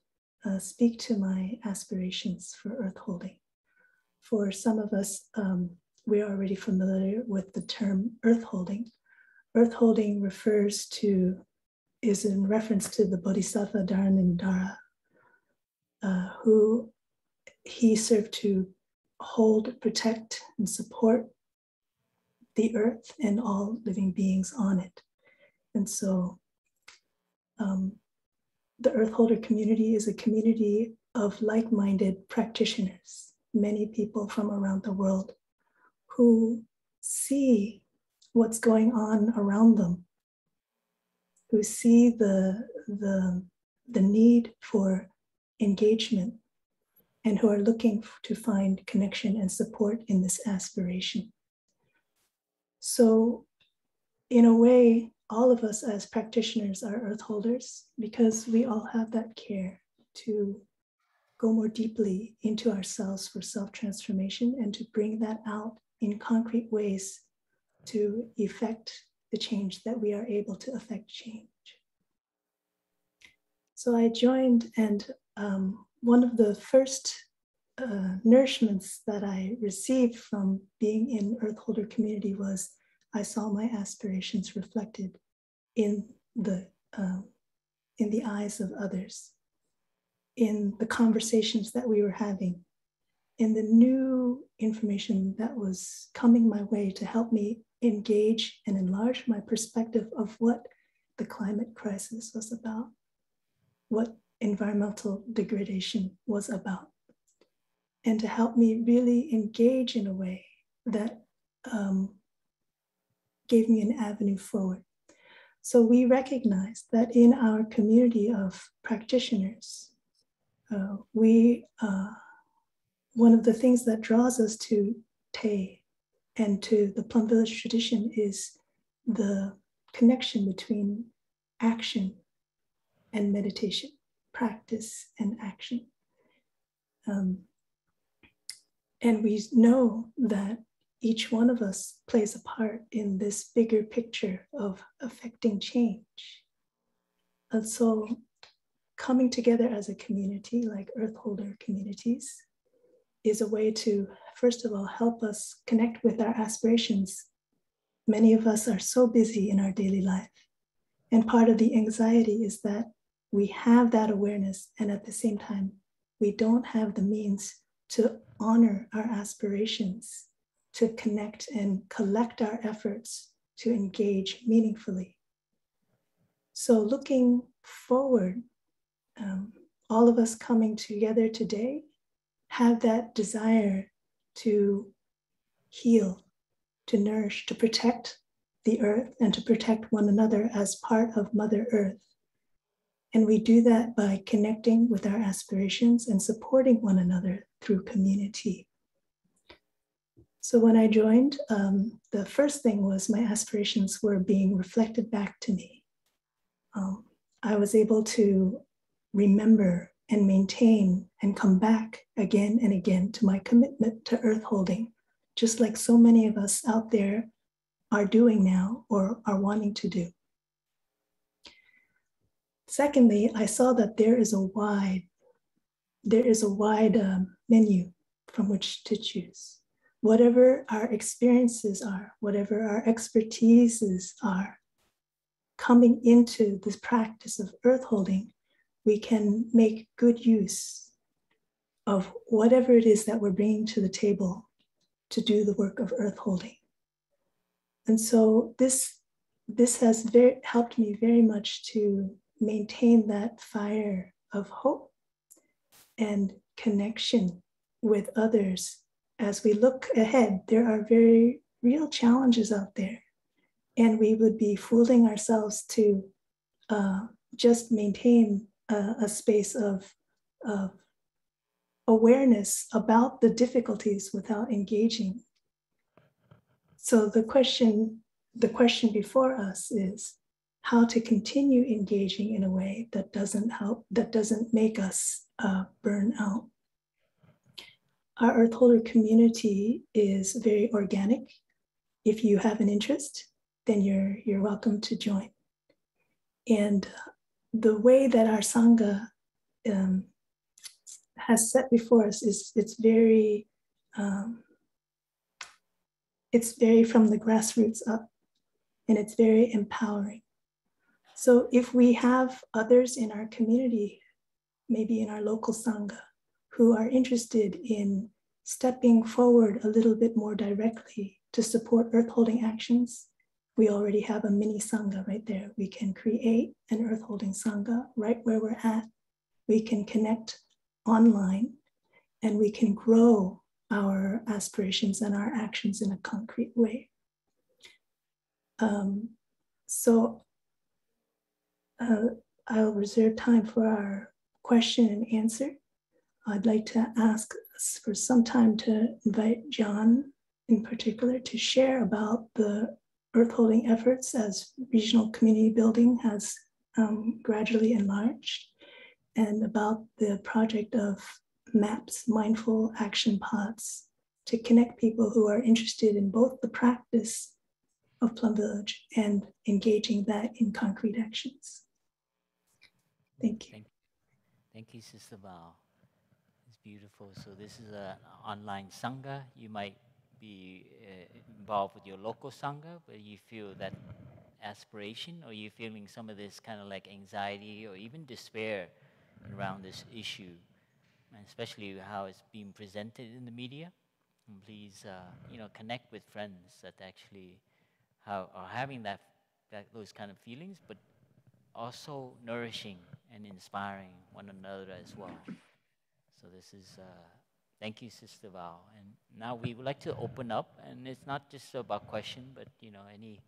speak to my aspirations for Earth Holding. For some of us, we're already familiar with the term Earth Holding. Earth Holding is in reference to the Bodhisattva Dharanindara, who he served to hold, protect, and support the earth and all living beings on it. And so the Earth Holder community is a community of like-minded practitioners, many people from around the world who see what's going on around them, who see the need for engagement, and who are looking to find connection and support in this aspiration. So in a way, all of us as practitioners are Earth Holders because we all have that care to go more deeply into ourselves for self-transformation and to bring that out in concrete ways to effect the change that we are able to effect change. So I joined, and one of the first nourishments that I received from being in Earth Holder community was I saw my aspirations reflected in the eyes of others, in the conversations that we were having, in the new information that was coming my way to help me engage and enlarge my perspective of what the climate crisis was about, what environmental degradation was about, and to help me really engage in a way that gave me an avenue forward. So we recognize that in our community of practitioners, one of the things that draws us to Te and to the Plum Village tradition is the connection between action and meditation, practice and action. And we know that each one of us plays a part in this bigger picture of affecting change. And so coming together as a community, like Earth Holder communities, is a way to, first of all, help us connect with our aspirations. Many of us are so busy in our daily life. And part of the anxiety is that we have that awareness, and at the same time, we don't have the means to honor our aspirations, to connect and collect our efforts to engage meaningfully. So looking forward, all of us coming together today have that desire to heal, to nourish, to protect the earth and to protect one another as part of Mother Earth. And we do that by connecting with our aspirations and supporting one another through community. So when I joined, the first thing was my aspirations were being reflected back to me. I was able to remember and maintain and come back again and again to my commitment to earth holding, just like so many of us out there are doing now or are wanting to do. Secondly, I saw that there is a wide menu from which to choose. Whatever our experiences are, whatever our expertises are, coming into this practice of earth holding, we can make good use of whatever it is that we're bringing to the table to do the work of earth holding. And so this has helped me very much to maintain that fire of hope and connection with others. As we look ahead, there are very real challenges out there, and we would be fooling ourselves to just maintain a space of awareness about the difficulties without engaging. So the question before us is how to continue engaging in a way that doesn't make us burn out. Our Earth Holder community is very organic. If you have an interest, then you're welcome to join. And the way that our Sangha has set before us is it's very from the grassroots up, and it's very empowering. So if we have others in our community, maybe in our local Sangha, who are interested in stepping forward a little bit more directly to support earth holding actions, we already have a mini Sangha right there. We can create an earth holding Sangha right where we're at. We can connect online, and we can grow our aspirations and our actions in a concrete way. I'll reserve time for our question and answer. I'd like to ask for some time to invite John in particular to share about the earth holding efforts as regional community building has gradually enlarged, and about the project of MAPS, Mindful Action Pods, to connect people who are interested in both the practice of Plum Village and engaging that in concrete actions. Thank you. Thank you, Sister Val. It's beautiful. So this is an online Sangha. You might be involved with your local Sangha, but you feel that aspiration, or you're feeling some of this kind of like anxiety or even despair around this issue, and especially how it's being presented in the media. And please, connect with friends that actually are having those kind of feelings, but also nourishing and inspiring one another as well. So this is, thank you, Sister Val. And now we would like to open up, and it's not just about question, but any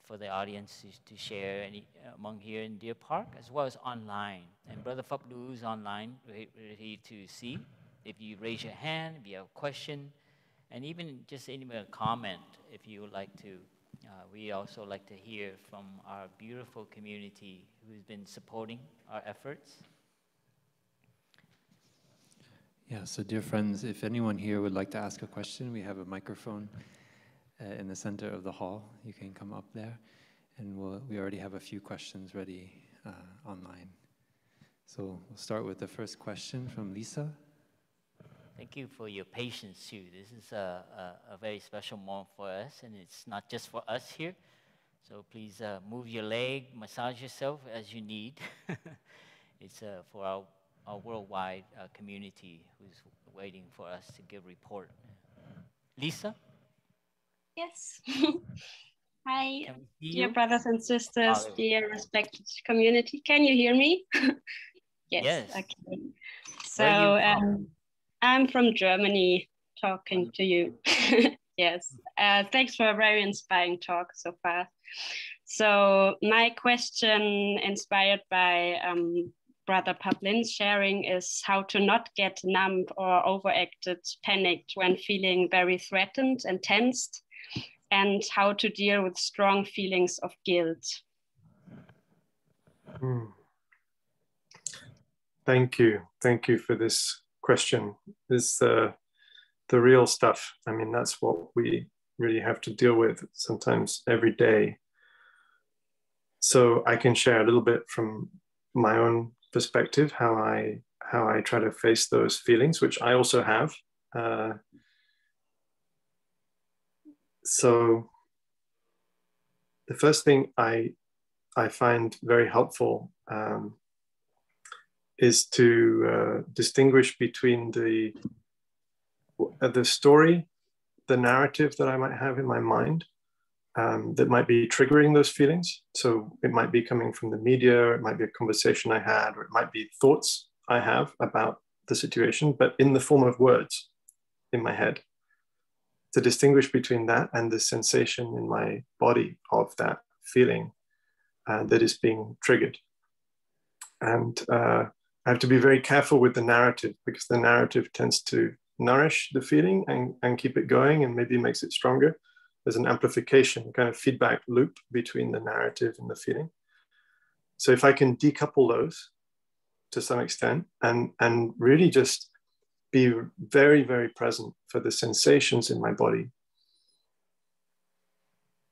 for the audience to share any among here in Deer Park, as well as online. And Brother Phap Dung is online, ready to see. If you raise your hand, if you have a question, and even just any comment, if you would like to. We also like to hear from our beautiful community who's been supporting our efforts. Yeah, so dear friends, if anyone here would like to ask a question, we have a microphone in the center of the hall. You can come up there, and we already have a few questions ready online. So we'll start with the first question from Lisa. Thank you for your patience too. This is a very special moment for us, and it's not just for us here. So please move your leg, massage yourself as you need. It's for our worldwide community who's waiting for us to give a report. Lisa? Yes. Hi, dear you? brothers and sisters, dear respected community. Can you hear me? Yes. Okay. So I'm from Germany, talking to you. Yes. Thanks for a very inspiring talk so far. So my question, inspired by Brother Phap Lin's sharing, is how to not get numb or overacted, panicked when feeling very threatened and tensed, and how to deal with strong feelings of guilt. Thank you for this question. This the real stuff. I mean, that's what we really have to deal with sometimes every day. So I can share a little bit from my own perspective, how I try to face those feelings, which I also have. So the first thing I find very helpful is to distinguish between the story, the narrative that I might have in my mind that might be triggering those feelings. So it might be coming from the media, it might be a conversation I had, or it might be thoughts I have about the situation, but in the form of words in my head. To distinguish between that and the sensation in my body of that feeling that is being triggered. And I have to be very careful with the narrative, because the narrative tends to nourish the feeling and keep it going, and maybe makes it stronger. There's an amplification, kind of feedback loop between the narrative and the feeling. So if I can decouple those to some extent and really just be very, very present for the sensations in my body.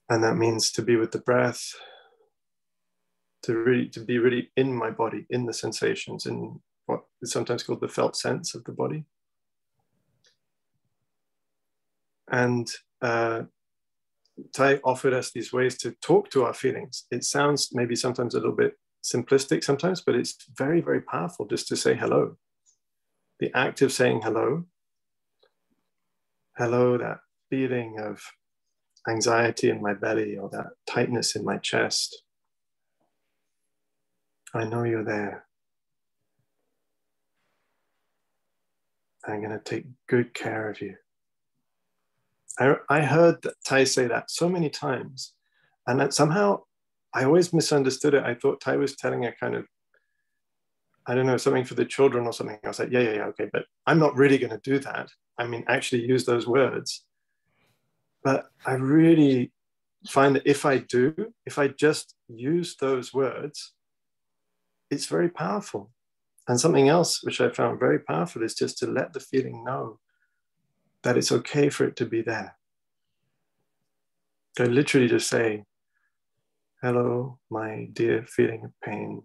And that means to be with the breath, to be really in my body, in the sensations, in what is sometimes called the felt sense of the body. And Tai offered us these ways to talk to our feelings. It sounds maybe sometimes a little bit simplistic sometimes, but it's very, very powerful just to say hello. The act of saying hello, that feeling of anxiety in my belly or that tightness in my chest. I know you're there. I'm going to take good care of you. I heard Tai say that so many times, and that somehow I always misunderstood it. I thought Tai was telling a kind of, I don't know, something for the children or something. I was like, yeah, okay, but I'm not really going to do that. I mean, actually use those words. But I really find that if I just use those words, it's very powerful. And something else which I found very powerful is just to let the feeling know that it's okay for it to be there. So literally just say, hello, my dear feeling of pain.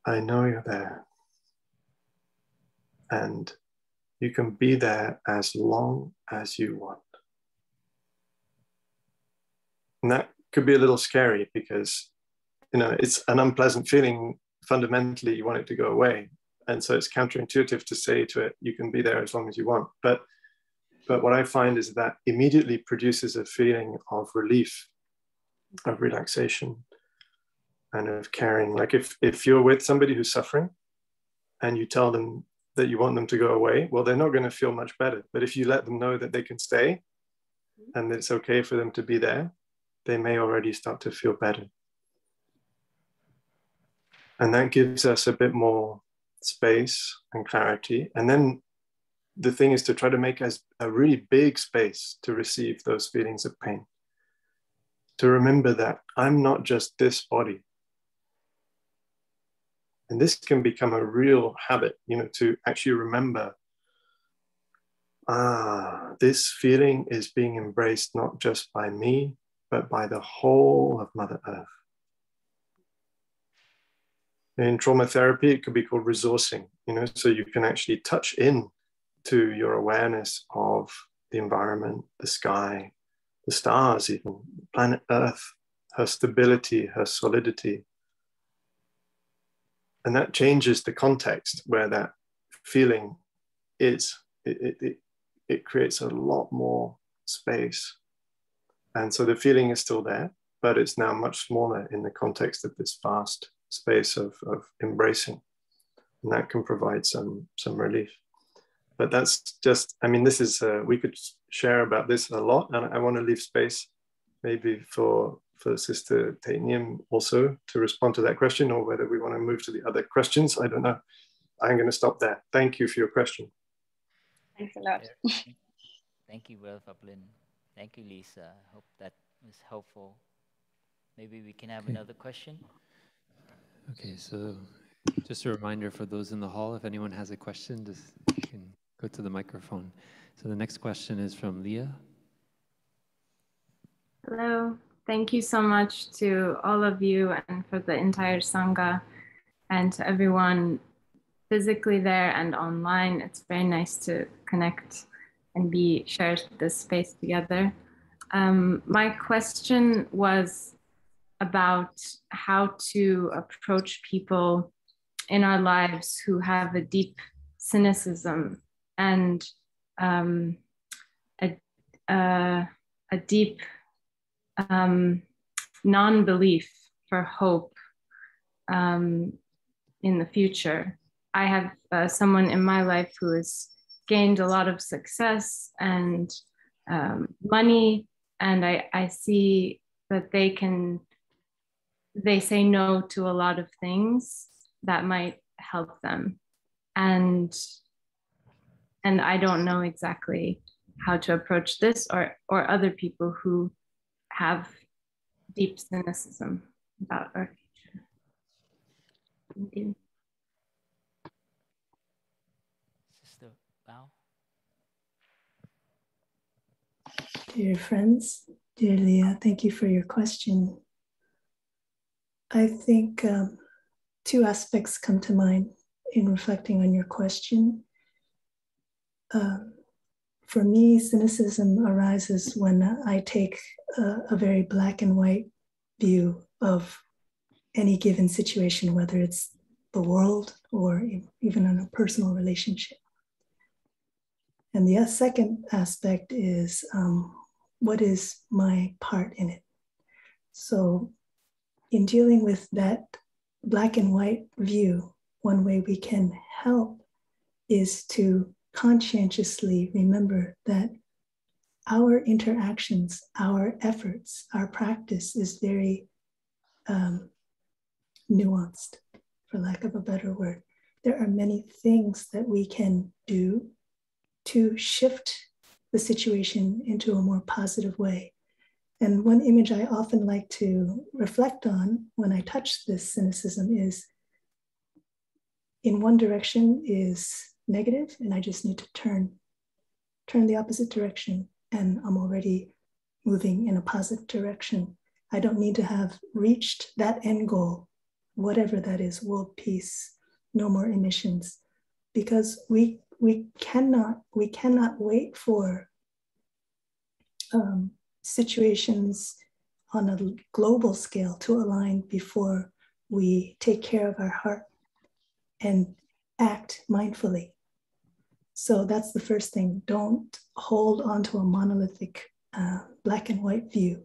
I know you're there. And you can be there as long as you want. And that could be a little scary because, it's an unpleasant feeling. Fundamentally, you want it to go away. And so it's counterintuitive to say to it, you can be there as long as you want. But what I find is that immediately produces a feeling of relief, of relaxation, and of caring. Like if you're with somebody who's suffering and you tell them that you want them to go away, well, they're not going to feel much better. But if you let them know that they can stay and it's okay for them to be there, they may already start to feel better. And that gives us a bit more space and clarity. And then the thing is to try to make us a really big space to receive those feelings of pain. To remember that I'm not just this body. And this can become a real habit, to actually remember, this feeling is being embraced not just by me, but by the whole of Mother Earth. In trauma therapy, it could be called resourcing, so you can actually touch in to your awareness of the environment, the sky, the stars, even planet Earth, her stability, her solidity. And that changes the context where that feeling is. It creates a lot more space. And so the feeling is still there, but it's now much smaller in the context of this vast space of embracing. And that can provide some relief. But that's just, this is, we could share about this a lot, and I want to leave space maybe for Sister Taitnium also to respond to that question, or whether we want to move to the other questions. I don't know. I'm going to stop there. Thank you for your question. Thanks a lot. Thank you, Brother Phap Linh. Thank you, Lisa. I hope that was helpful. Maybe we can have another question. Okay, so just a reminder for those in the hall, if anyone has a question, just you can go to the microphone. So the next question is from Leah. Hello. Thank you so much to all of you and for the entire Sangha and to everyone physically there and online. It's very nice to connect and share this space together. My question was about how to approach people in our lives who have a deep cynicism and a deep non-belief for hope in the future. I have someone in my life who has gained a lot of success and money, and I see that they say no to a lot of things that might help them. And I don't know exactly how to approach this or other people who have deep cynicism about our future. Thank you. Sister Val? Dear friends, dear Leah, thank you for your question. I think two aspects come to mind in reflecting on your question. For me, cynicism arises when I take a very black and white view of any given situation, whether it's the world or even in a personal relationship. And the second aspect is what is my part in it? So in dealing with that black and white view, one way we can help is to conscientiously remember that our interactions, our efforts, our practice is very nuanced, for lack of a better word. There are many things that we can do to shift the situation into a more positive way. And one image I often like to reflect on when I touch this cynicism is, in one direction is negative, and I just need to turn the opposite direction, and I'm already moving in a positive direction. I don't need to have reached that end goal, whatever that is, world peace, no more emissions, because we cannot wait for situations on a global scale to align before we take care of our heart and act mindfully. So that's the first thing. Don't hold on to a monolithic black and white view.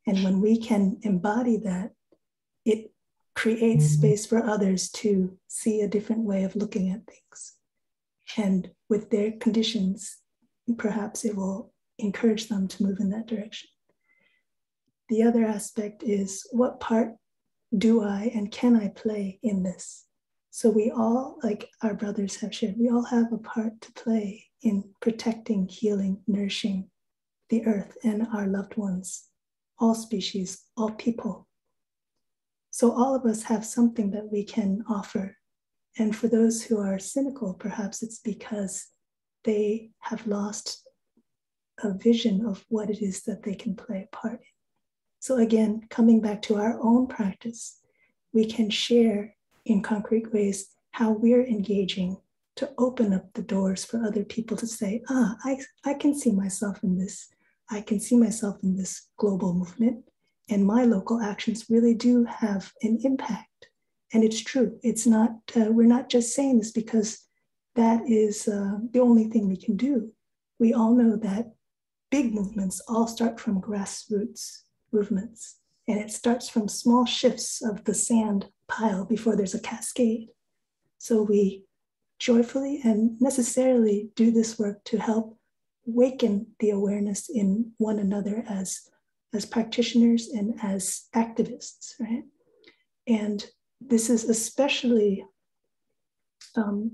And when we can embody that, it creates space for others to see a different way of looking at things. And with their conditions, perhaps it will encourage them to move in that direction. The other aspect is, what part do I and can I play in this? So we all, like our brothers have shared, we all have a part to play in protecting, healing, nourishing the earth and our loved ones, all species, all people. So all of us have something that we can offer. And for those who are cynical, perhaps it's because they have lost a vision of what it is that they can play a part in. So again, coming back to our own practice, we can share in concrete ways how we're engaging to open up the doors for other people to say, I can see myself in this. I can see myself in this global movement, and my local actions really do have an impact. And it's true. It's not, we're not just saying this because that is the only thing we can do. We all know that big movements all start from grassroots movements. And it starts from small shifts of the sand pile before there's a cascade. So we joyfully and necessarily do this work to help awaken the awareness in one another as practitioners and as activists, right? And this is especially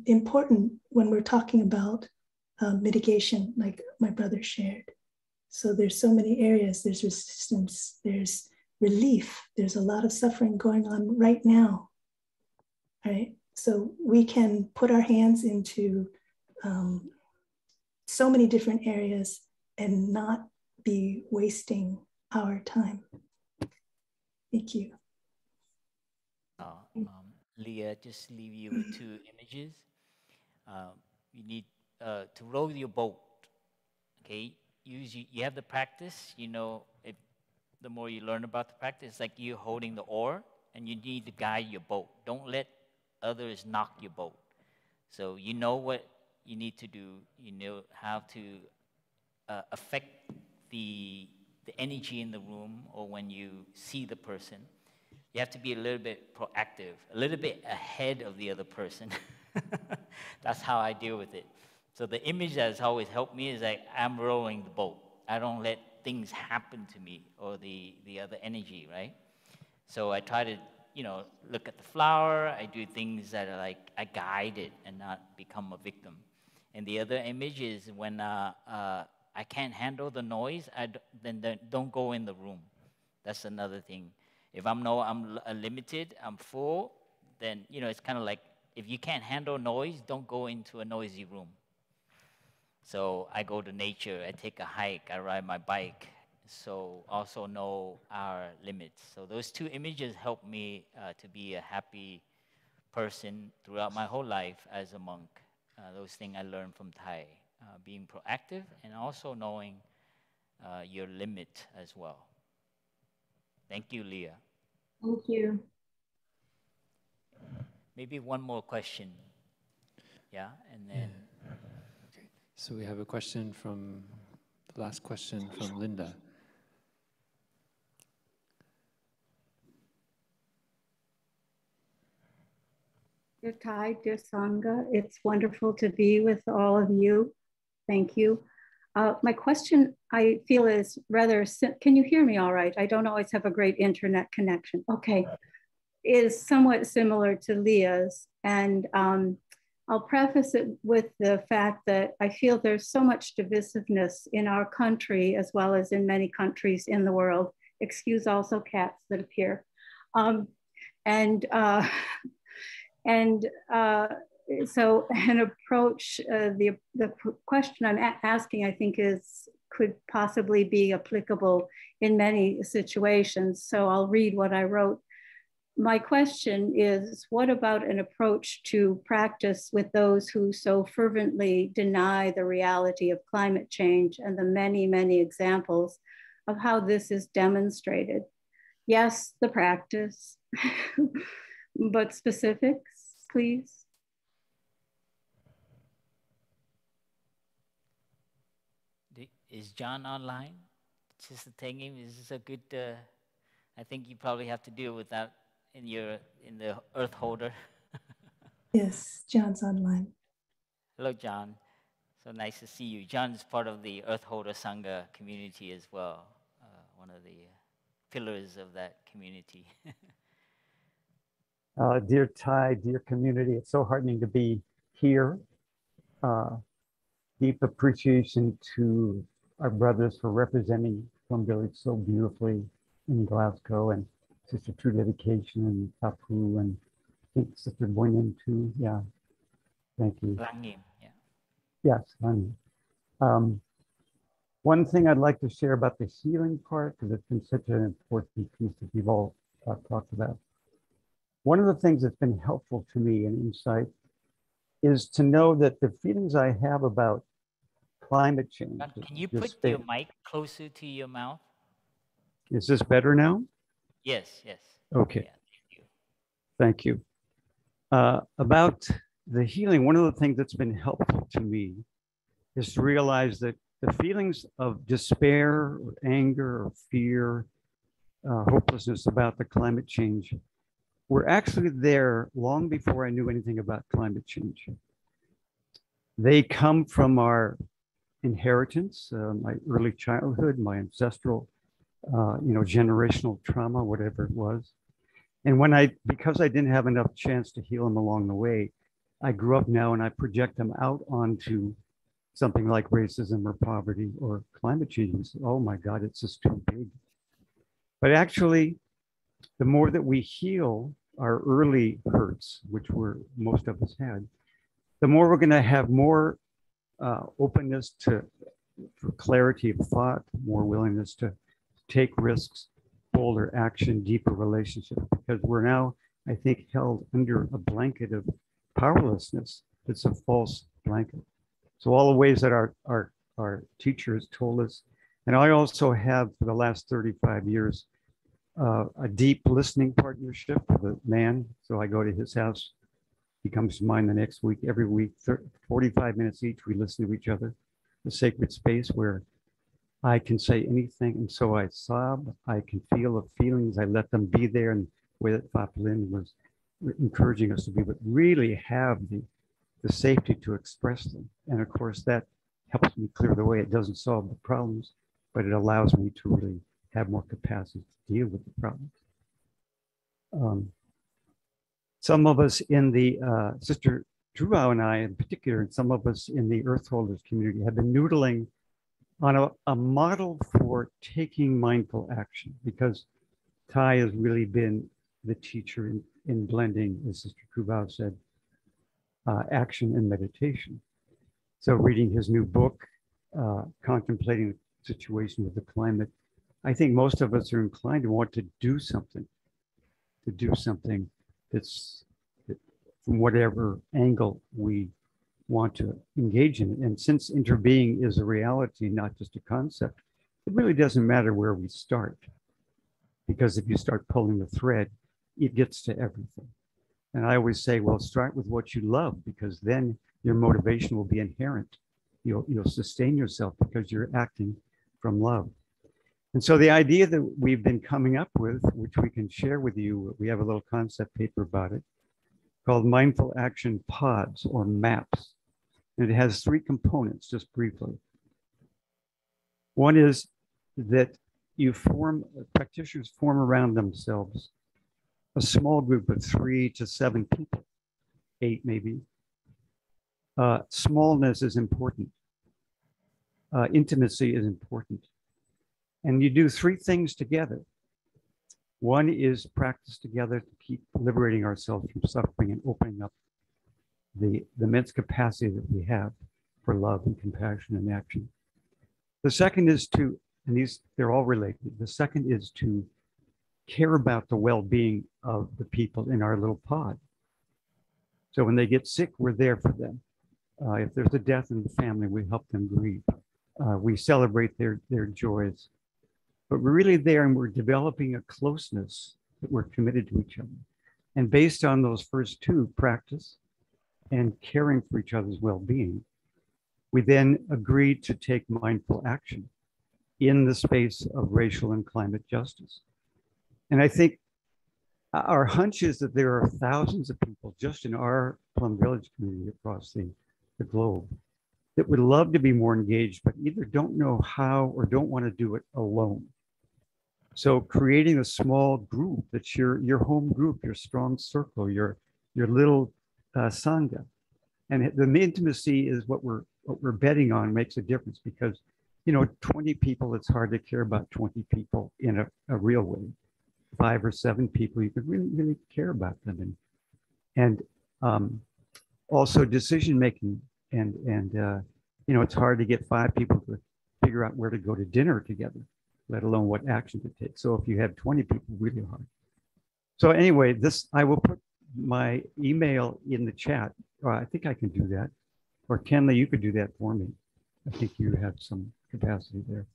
important when we're talking about mitigation, like my brother shared. So there's so many areas, there's resistance, there's relief, there's a lot of suffering going on right now, right? So we can put our hands into so many different areas and not be wasting our time. Thank you. Leah, just leave you with two images. You need to row your boat, okay? You have the practice, you know, the more you learn about the practice, it's like you holding the oar and you need to guide your boat. Don't let others knock your boat. So you know what you need to do, you know how to affect the energy in the room or when you see the person. You have to be a little bit proactive, a little bit ahead of the other person. That's how I deal with it. So the image that has always helped me is like I'm rowing the boat. I don't let things happen to me or the other energy, right? So I try to you know, look at the flower. I do things that are like, I guide it and not become a victim. And the other image is when I can't handle the noise, then don't go in the room. That's another thing. If I'm limited, I'm full, then, you know, it's kind of like, if you can't handle noise, don't go into a noisy room. So I go to nature, I take a hike, I ride my bike. So also know our limits. So those two images help me to be a happy person throughout my whole life as a monk. Those things I learned from Thai. Being proactive and also knowing your limit as well. Thank you, Leah. Thank you. Maybe one more question. Yeah, and then. Yeah. Okay. So we have a question from, the last question from Linda. Dear Thai, dear Sangha, it's wonderful to be with all of you. Thank you. My question, I feel, is rather, can you hear me all right? I don't always have a great internet connection. Okay, is somewhat similar to Leah's. And I'll preface it with the fact that I feel there's so much divisiveness in our country, as well as in many countries in the world. Excuse also cats that appear. So an approach, the question I'm asking, I think, could possibly be applicable in many situations. So I'll read what I wrote. My question is, what about an approach to practice with those who so fervently deny the reality of climate change and the many, many examples of how this is demonstrated? Yes, the practice, but specifics, please. Is John online? Just the thing, is this a good, I think you probably have to deal with that in the earth holder. Yes, John's online. Hello, John. So nice to see you. John is part of the Earth Holder Sangha community as well, one of the pillars of that community. Dear Thai, dear community, it's so heartening to be here. Deep appreciation to our brothers for representing Plum Village so beautifully in Glasgow, and Sister True Dedication and Tapu, and I think Sister Boynan too. Yeah, thank you. Langim, yeah. Yes, Langim. One thing I'd like to share about the healing part, because it's been such an important piece that we've all talked about. One of the things that's been helpful to me in insight is to know that the feelings I have about climate change. Can you put your mic closer to your mouth? Is this better now? Yes, yes. Okay. Yeah, thank you. About the healing, one of the things that's been helpful to me is to realize that the feelings of despair, or anger, or fear, hopelessness about the climate change were actually there long before I knew anything about climate change. They come from our inheritance, my early childhood, my ancestral, generational trauma, whatever it was. And because I didn't have enough chance to heal them along the way, I grew up now and I project them out onto something like racism or poverty or climate change. And say, oh my God, it's just too big. But actually, the more that we heal our early hurts, which most of us had, the more we're going to have more openness for clarity of thought, more willingness to take risks, bolder action, deeper relationship, because we're now, I think, held under a blanket of powerlessness. It's a false blanket. So all the ways that our teachers told us, and I also have for the last 35 years, a deep listening partnership with a man. So I go to his house. He comes to mine the next week, every week, 45 minutes each, we listen to each other. A sacred space where I can say anything. And so I sob, I can feel the feelings, I let them be there. And the way that Phap Linh was encouraging us to be, but really have the safety to express them. And of course, that helps me clear the way. It doesn't solve the problems, but it allows me to really have more capacity to deal with the problems. Some of us in the, Sister Drubau and I in particular, and some of us in the Earth Holders community have been noodling on a model for taking mindful action, because Thai has really been the teacher in blending, as Sister Drubau said, action and meditation. So reading his new book, contemplating the situation with the climate, I think most of us are inclined to want to do something that's from whatever angle we want to engage in it. And since interbeing is a reality, not just a concept, it really doesn't matter where we start. Because if you start pulling the thread, it gets to everything. And I always say, well, start with what you love, because then your motivation will be inherent. You'll sustain yourself because you're acting from love. And so the idea that we've been coming up with, which we can share with you, we have a little concept paper about it, called Mindful Action Pods or MAPs. And it has 3 components, just briefly. One is that practitioners form around themselves a small group of 3 to 7 people, 8 maybe. Smallness is important. Intimacy is important. And you do 3 things together. One is practice together to keep liberating ourselves from suffering and opening up the immense capacity that we have for love and compassion and action. The second is to, and they're all related, the second is to care about the well-being of the people in our little pod. So when they get sick, we're there for them. If there's a death in the family, we help them grieve. We celebrate their joys. But we're really there, and we're developing a closeness that we're committed to each other. And based on those first 2, practice and caring for each other's well-being, we then agreed to take mindful action in the space of racial and climate justice. And I think our hunch is that there are thousands of people just in our Plum Village community across the globe that would love to be more engaged, but either don't know how or don't want to do it alone. So creating a small group that's your home group, your strong circle, your little sangha. And the intimacy is what we're betting on makes a difference, because 20 people, it's hard to care about 20 people in a real way. 5 or 7 people, you could really, really care about them. And also decision making. And it's hard to get 5 people to figure out where to go to dinner together, let alone what action to take. So if you have 20 people, really hard. So anyway, I will put my email in the chat. I think I can do that. Or Kenley, you could do that for me. I think you have some capacity there.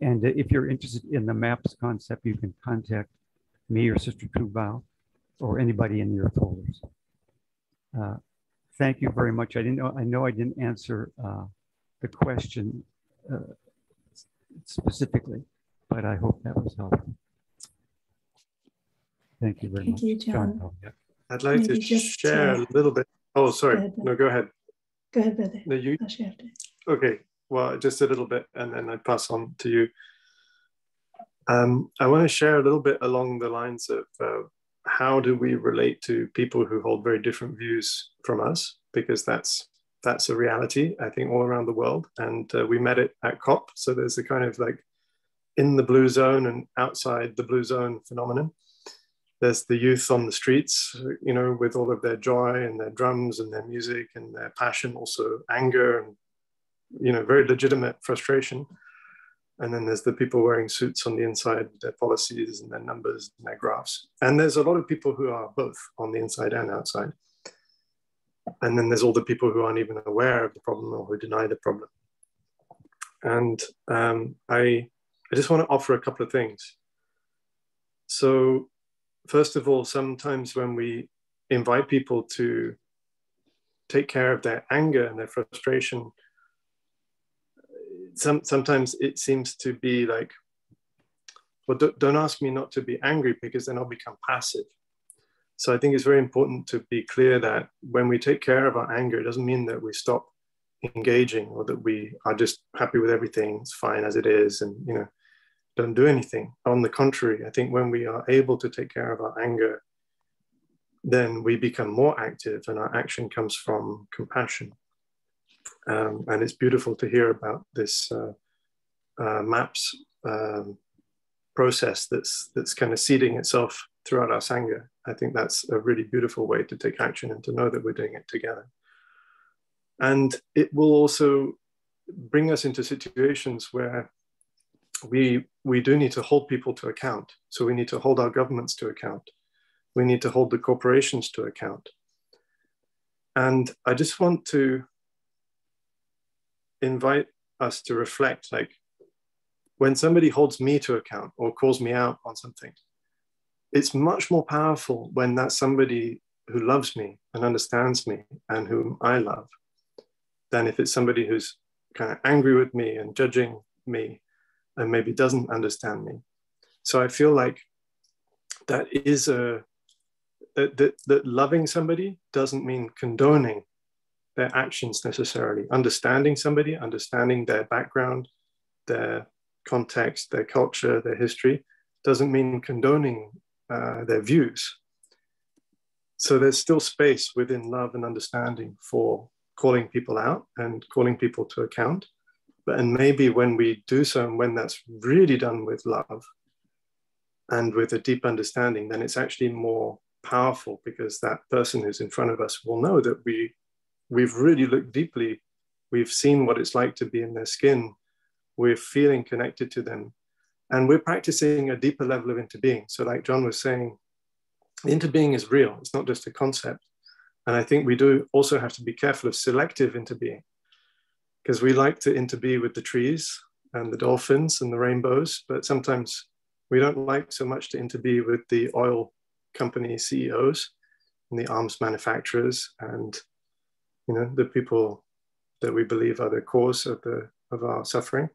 And if you're interested in the MAPS concept, you can contact me or Sister Drubau or anybody in the Earth Holders. Thank you very much. I know I didn't answer the question specifically, but I hope that was helpful. Thank you very much. Thank you, John. I'd like to share a little bit. Oh, sorry. No, go ahead. Go ahead, brother. No, you. Okay. Well, just a little bit, and then I pass on to you. I want to share a little bit along the lines of how do we relate to people who hold very different views from us, because that's a reality, I think, all around the world. And we met it at COP. So there's a kind of like in the blue zone and outside the blue zone phenomenon. There's the youth on the streets, with all of their joy and their drums and their music and their passion, also anger and, very legitimate frustration. And then there's the people wearing suits on the inside, their policies and their numbers and their graphs. And there's a lot of people who are both on the inside and outside. And then there's all the people who aren't even aware of the problem or who deny the problem. And I just want to offer a couple of things. So first of all, sometimes when we invite people to take care of their anger and their frustration, sometimes it seems to be like, well, don't ask me not to be angry, because then I'll become passive. So I think it's very important to be clear that when we take care of our anger, it doesn't mean that we stop engaging or that we are just happy with everything, it's fine as it is, and don't do anything. On the contrary, I think when we are able to take care of our anger, then we become more active, and our action comes from compassion. And it's beautiful to hear about this MAPS process that's kind of seeding itself throughout our Sangha. I think that's a really beautiful way to take action and to know that we're doing it together. And it will also bring us into situations where we do need to hold people to account. So we need to hold our governments to account. We need to hold the corporations to account. And I just want to invite us to reflect, like, when somebody holds me to account or calls me out on something, it's much more powerful when that's somebody who loves me and understands me and whom I love, than if it's somebody who's kind of angry with me and judging me and maybe doesn't understand me. So I feel like that is that loving somebody doesn't mean condoning their actions necessarily. Understanding somebody, understanding their background, their context, their culture, their history, doesn't mean condoning their views. So there's still space within love and understanding for calling people out and calling people to account. And maybe when we do so, and when that's really done with love and with a deep understanding, then it's actually more powerful, because that person who's in front of us will know that we've really looked deeply. We've seen what it's like to be in their skin. We're feeling connected to them. And we're practicing a deeper level of interbeing. So like John was saying, interbeing is real. It's not just a concept. And I think we do also have to be careful of selective interbeing, because we like to interbe with the trees and the dolphins and the rainbows, but sometimes we don't like so much to interbe with the oil company CEOs and the arms manufacturers and, you know, the people that we believe are the cause of our suffering.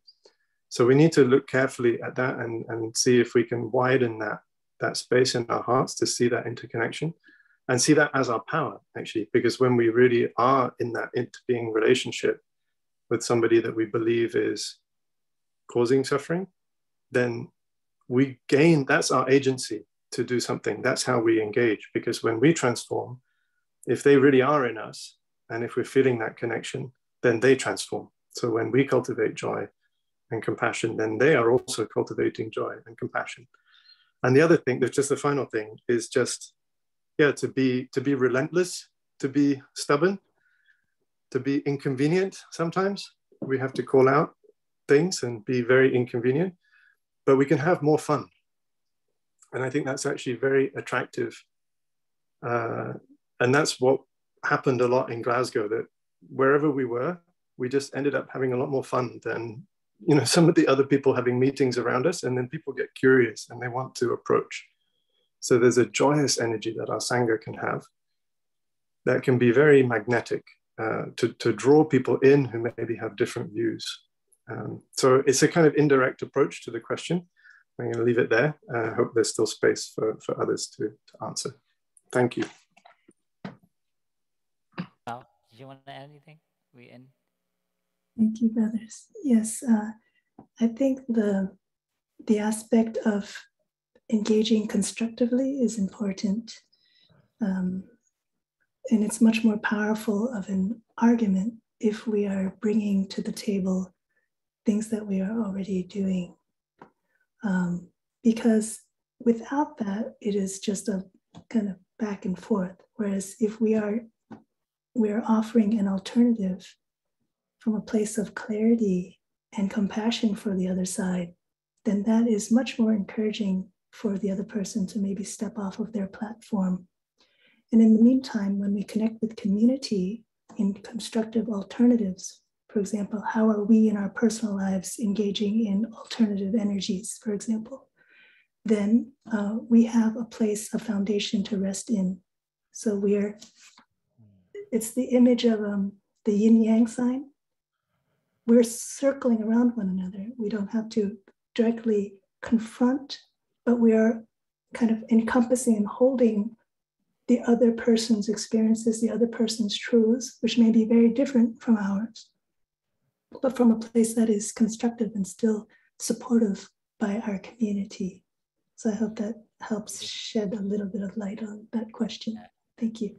So we need to look carefully at that and see if we can widen that space in our hearts to see that interconnection and see that as our power, actually, because when we really are in that interbeing relationship with somebody that we believe is causing suffering, then we gain, that's our agency to do something. That's how we engage, because when we transform, if they really are in us, and if we're feeling that connection, then they transform. So when we cultivate joy and compassion, then they are also cultivating joy and compassion. And the other thing, that's just the final thing, is just, yeah, to be relentless, to be stubborn, to be inconvenient. Sometimes we have to call out things and be very inconvenient, but we can have more fun. And I think that's actually very attractive. And that's what happened a lot in Glasgow, that wherever we were, we just ended up having a lot more fun than, you know, some of the other people having meetings around us. And then people get curious and they want to approach. So there's a joyous energy that our Sangha can have that can be very magnetic to draw people in who maybe have different views. So it's a kind of indirect approach to the question. I'm going to leave it there. I hope there's still space for others to answer. Thank you. Val, did you want to add anything? We end. Thank you, brothers. Yes, I think the aspect of engaging constructively is important. And it's much more powerful of an argument if we are bringing to the table things that we are already doing. Because without that, it is just a kind of back and forth. Whereas if we are offering an alternative from a place of clarity and compassion for the other side, then that is much more encouraging for the other person to maybe step off of their platform. And in the meantime, when we connect with community in constructive alternatives, for example, how are we in our personal lives engaging in alternative energies, for example, then we have a place, a foundation to rest in. So it's the image of the yin yang sign. We're circling around one another. We don't have to directly confront, but we are kind of encompassing and holding the other person's experiences, the other person's truths, which may be very different from ours, but from a place that is constructive and still supportive by our community. So I hope that helps shed a little bit of light on that question. Thank you.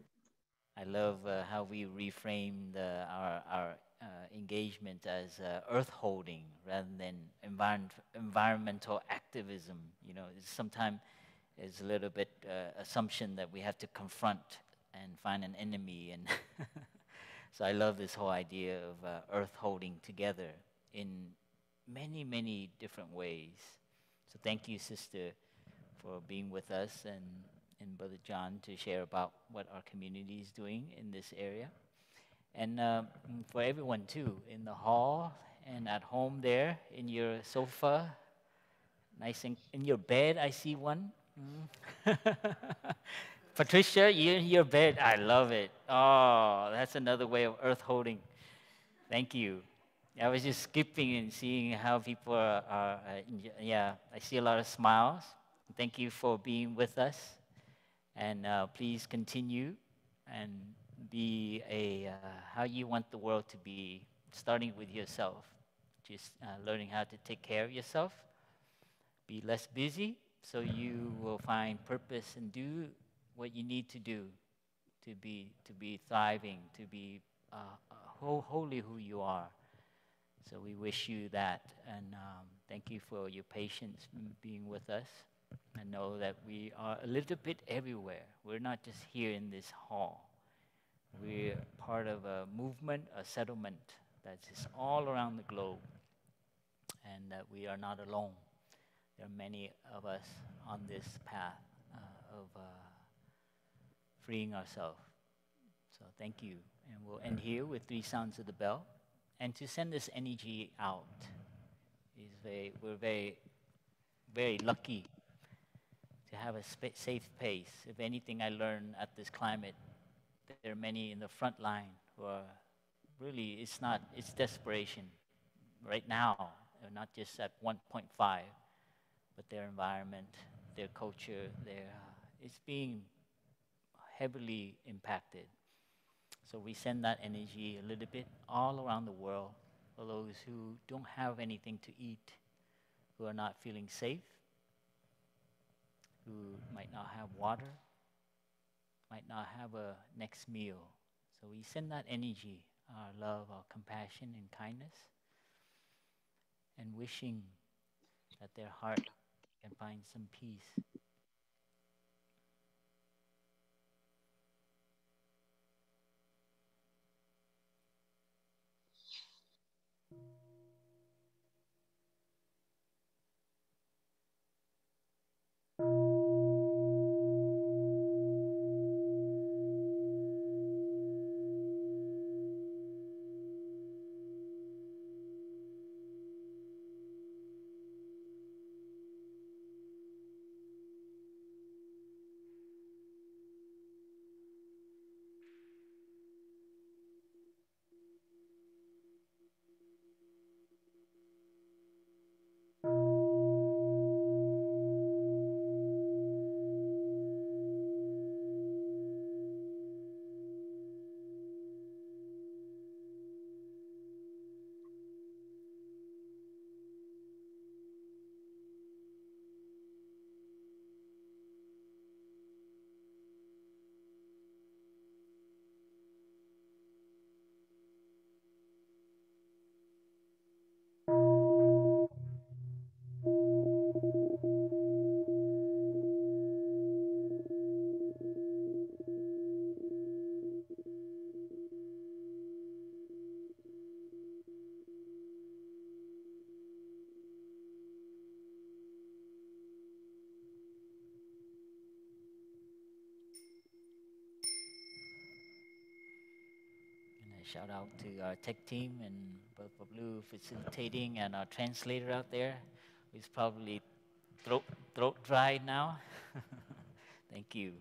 I love how we reframe our engagement as earth holding rather than environmental activism. You know, sometimes it's a little bit assumption that we have to confront and find an enemy. And so I love this whole idea of earth holding together in many, many different ways. So thank you, sister, for being with us, and Brother John to share about what our community is doing in this area. And for everyone too, in the hall and at home there, in your sofa, nice and in your bed, I see one. Patricia, you in your bed, I love it. Oh, that's another way of earth holding. Thank you. I was just skipping and seeing how people are yeah, I see a lot of smiles. Thank you for being with us. And please continue and be how you want the world to be, starting with yourself. Just learning how to take care of yourself. Be less busy so you will find purpose and do what you need to do to be thriving, to be wholly who you are. So we wish you that, and thank you for your patience being with us. And know that we are a little bit everywhere. We're not just here in this hall. We're part of a movement, a settlement that's just all around the globe, and that we are not alone. There are many of us on this path of freeing ourselves. So thank you. And we'll end here with 3 sounds of the bell. And to send this energy out, we're very, very lucky to have a safe pace. If anything I learned at this climate, there are many in the front line who are really, it's desperation. Right now, they're not just at 1.5, but their environment, their culture, it's being heavily impacted. So we send that energy a little bit all around the world for those who don't have anything to eat, who are not feeling safe, who might not have water, might not have a next meal. So we send that energy, our love, our compassion and kindness, and wishing that their heart can find some peace. Shout out to our tech team and Brother Blue facilitating, and our translator out there, who's probably throat dry now. Thank you.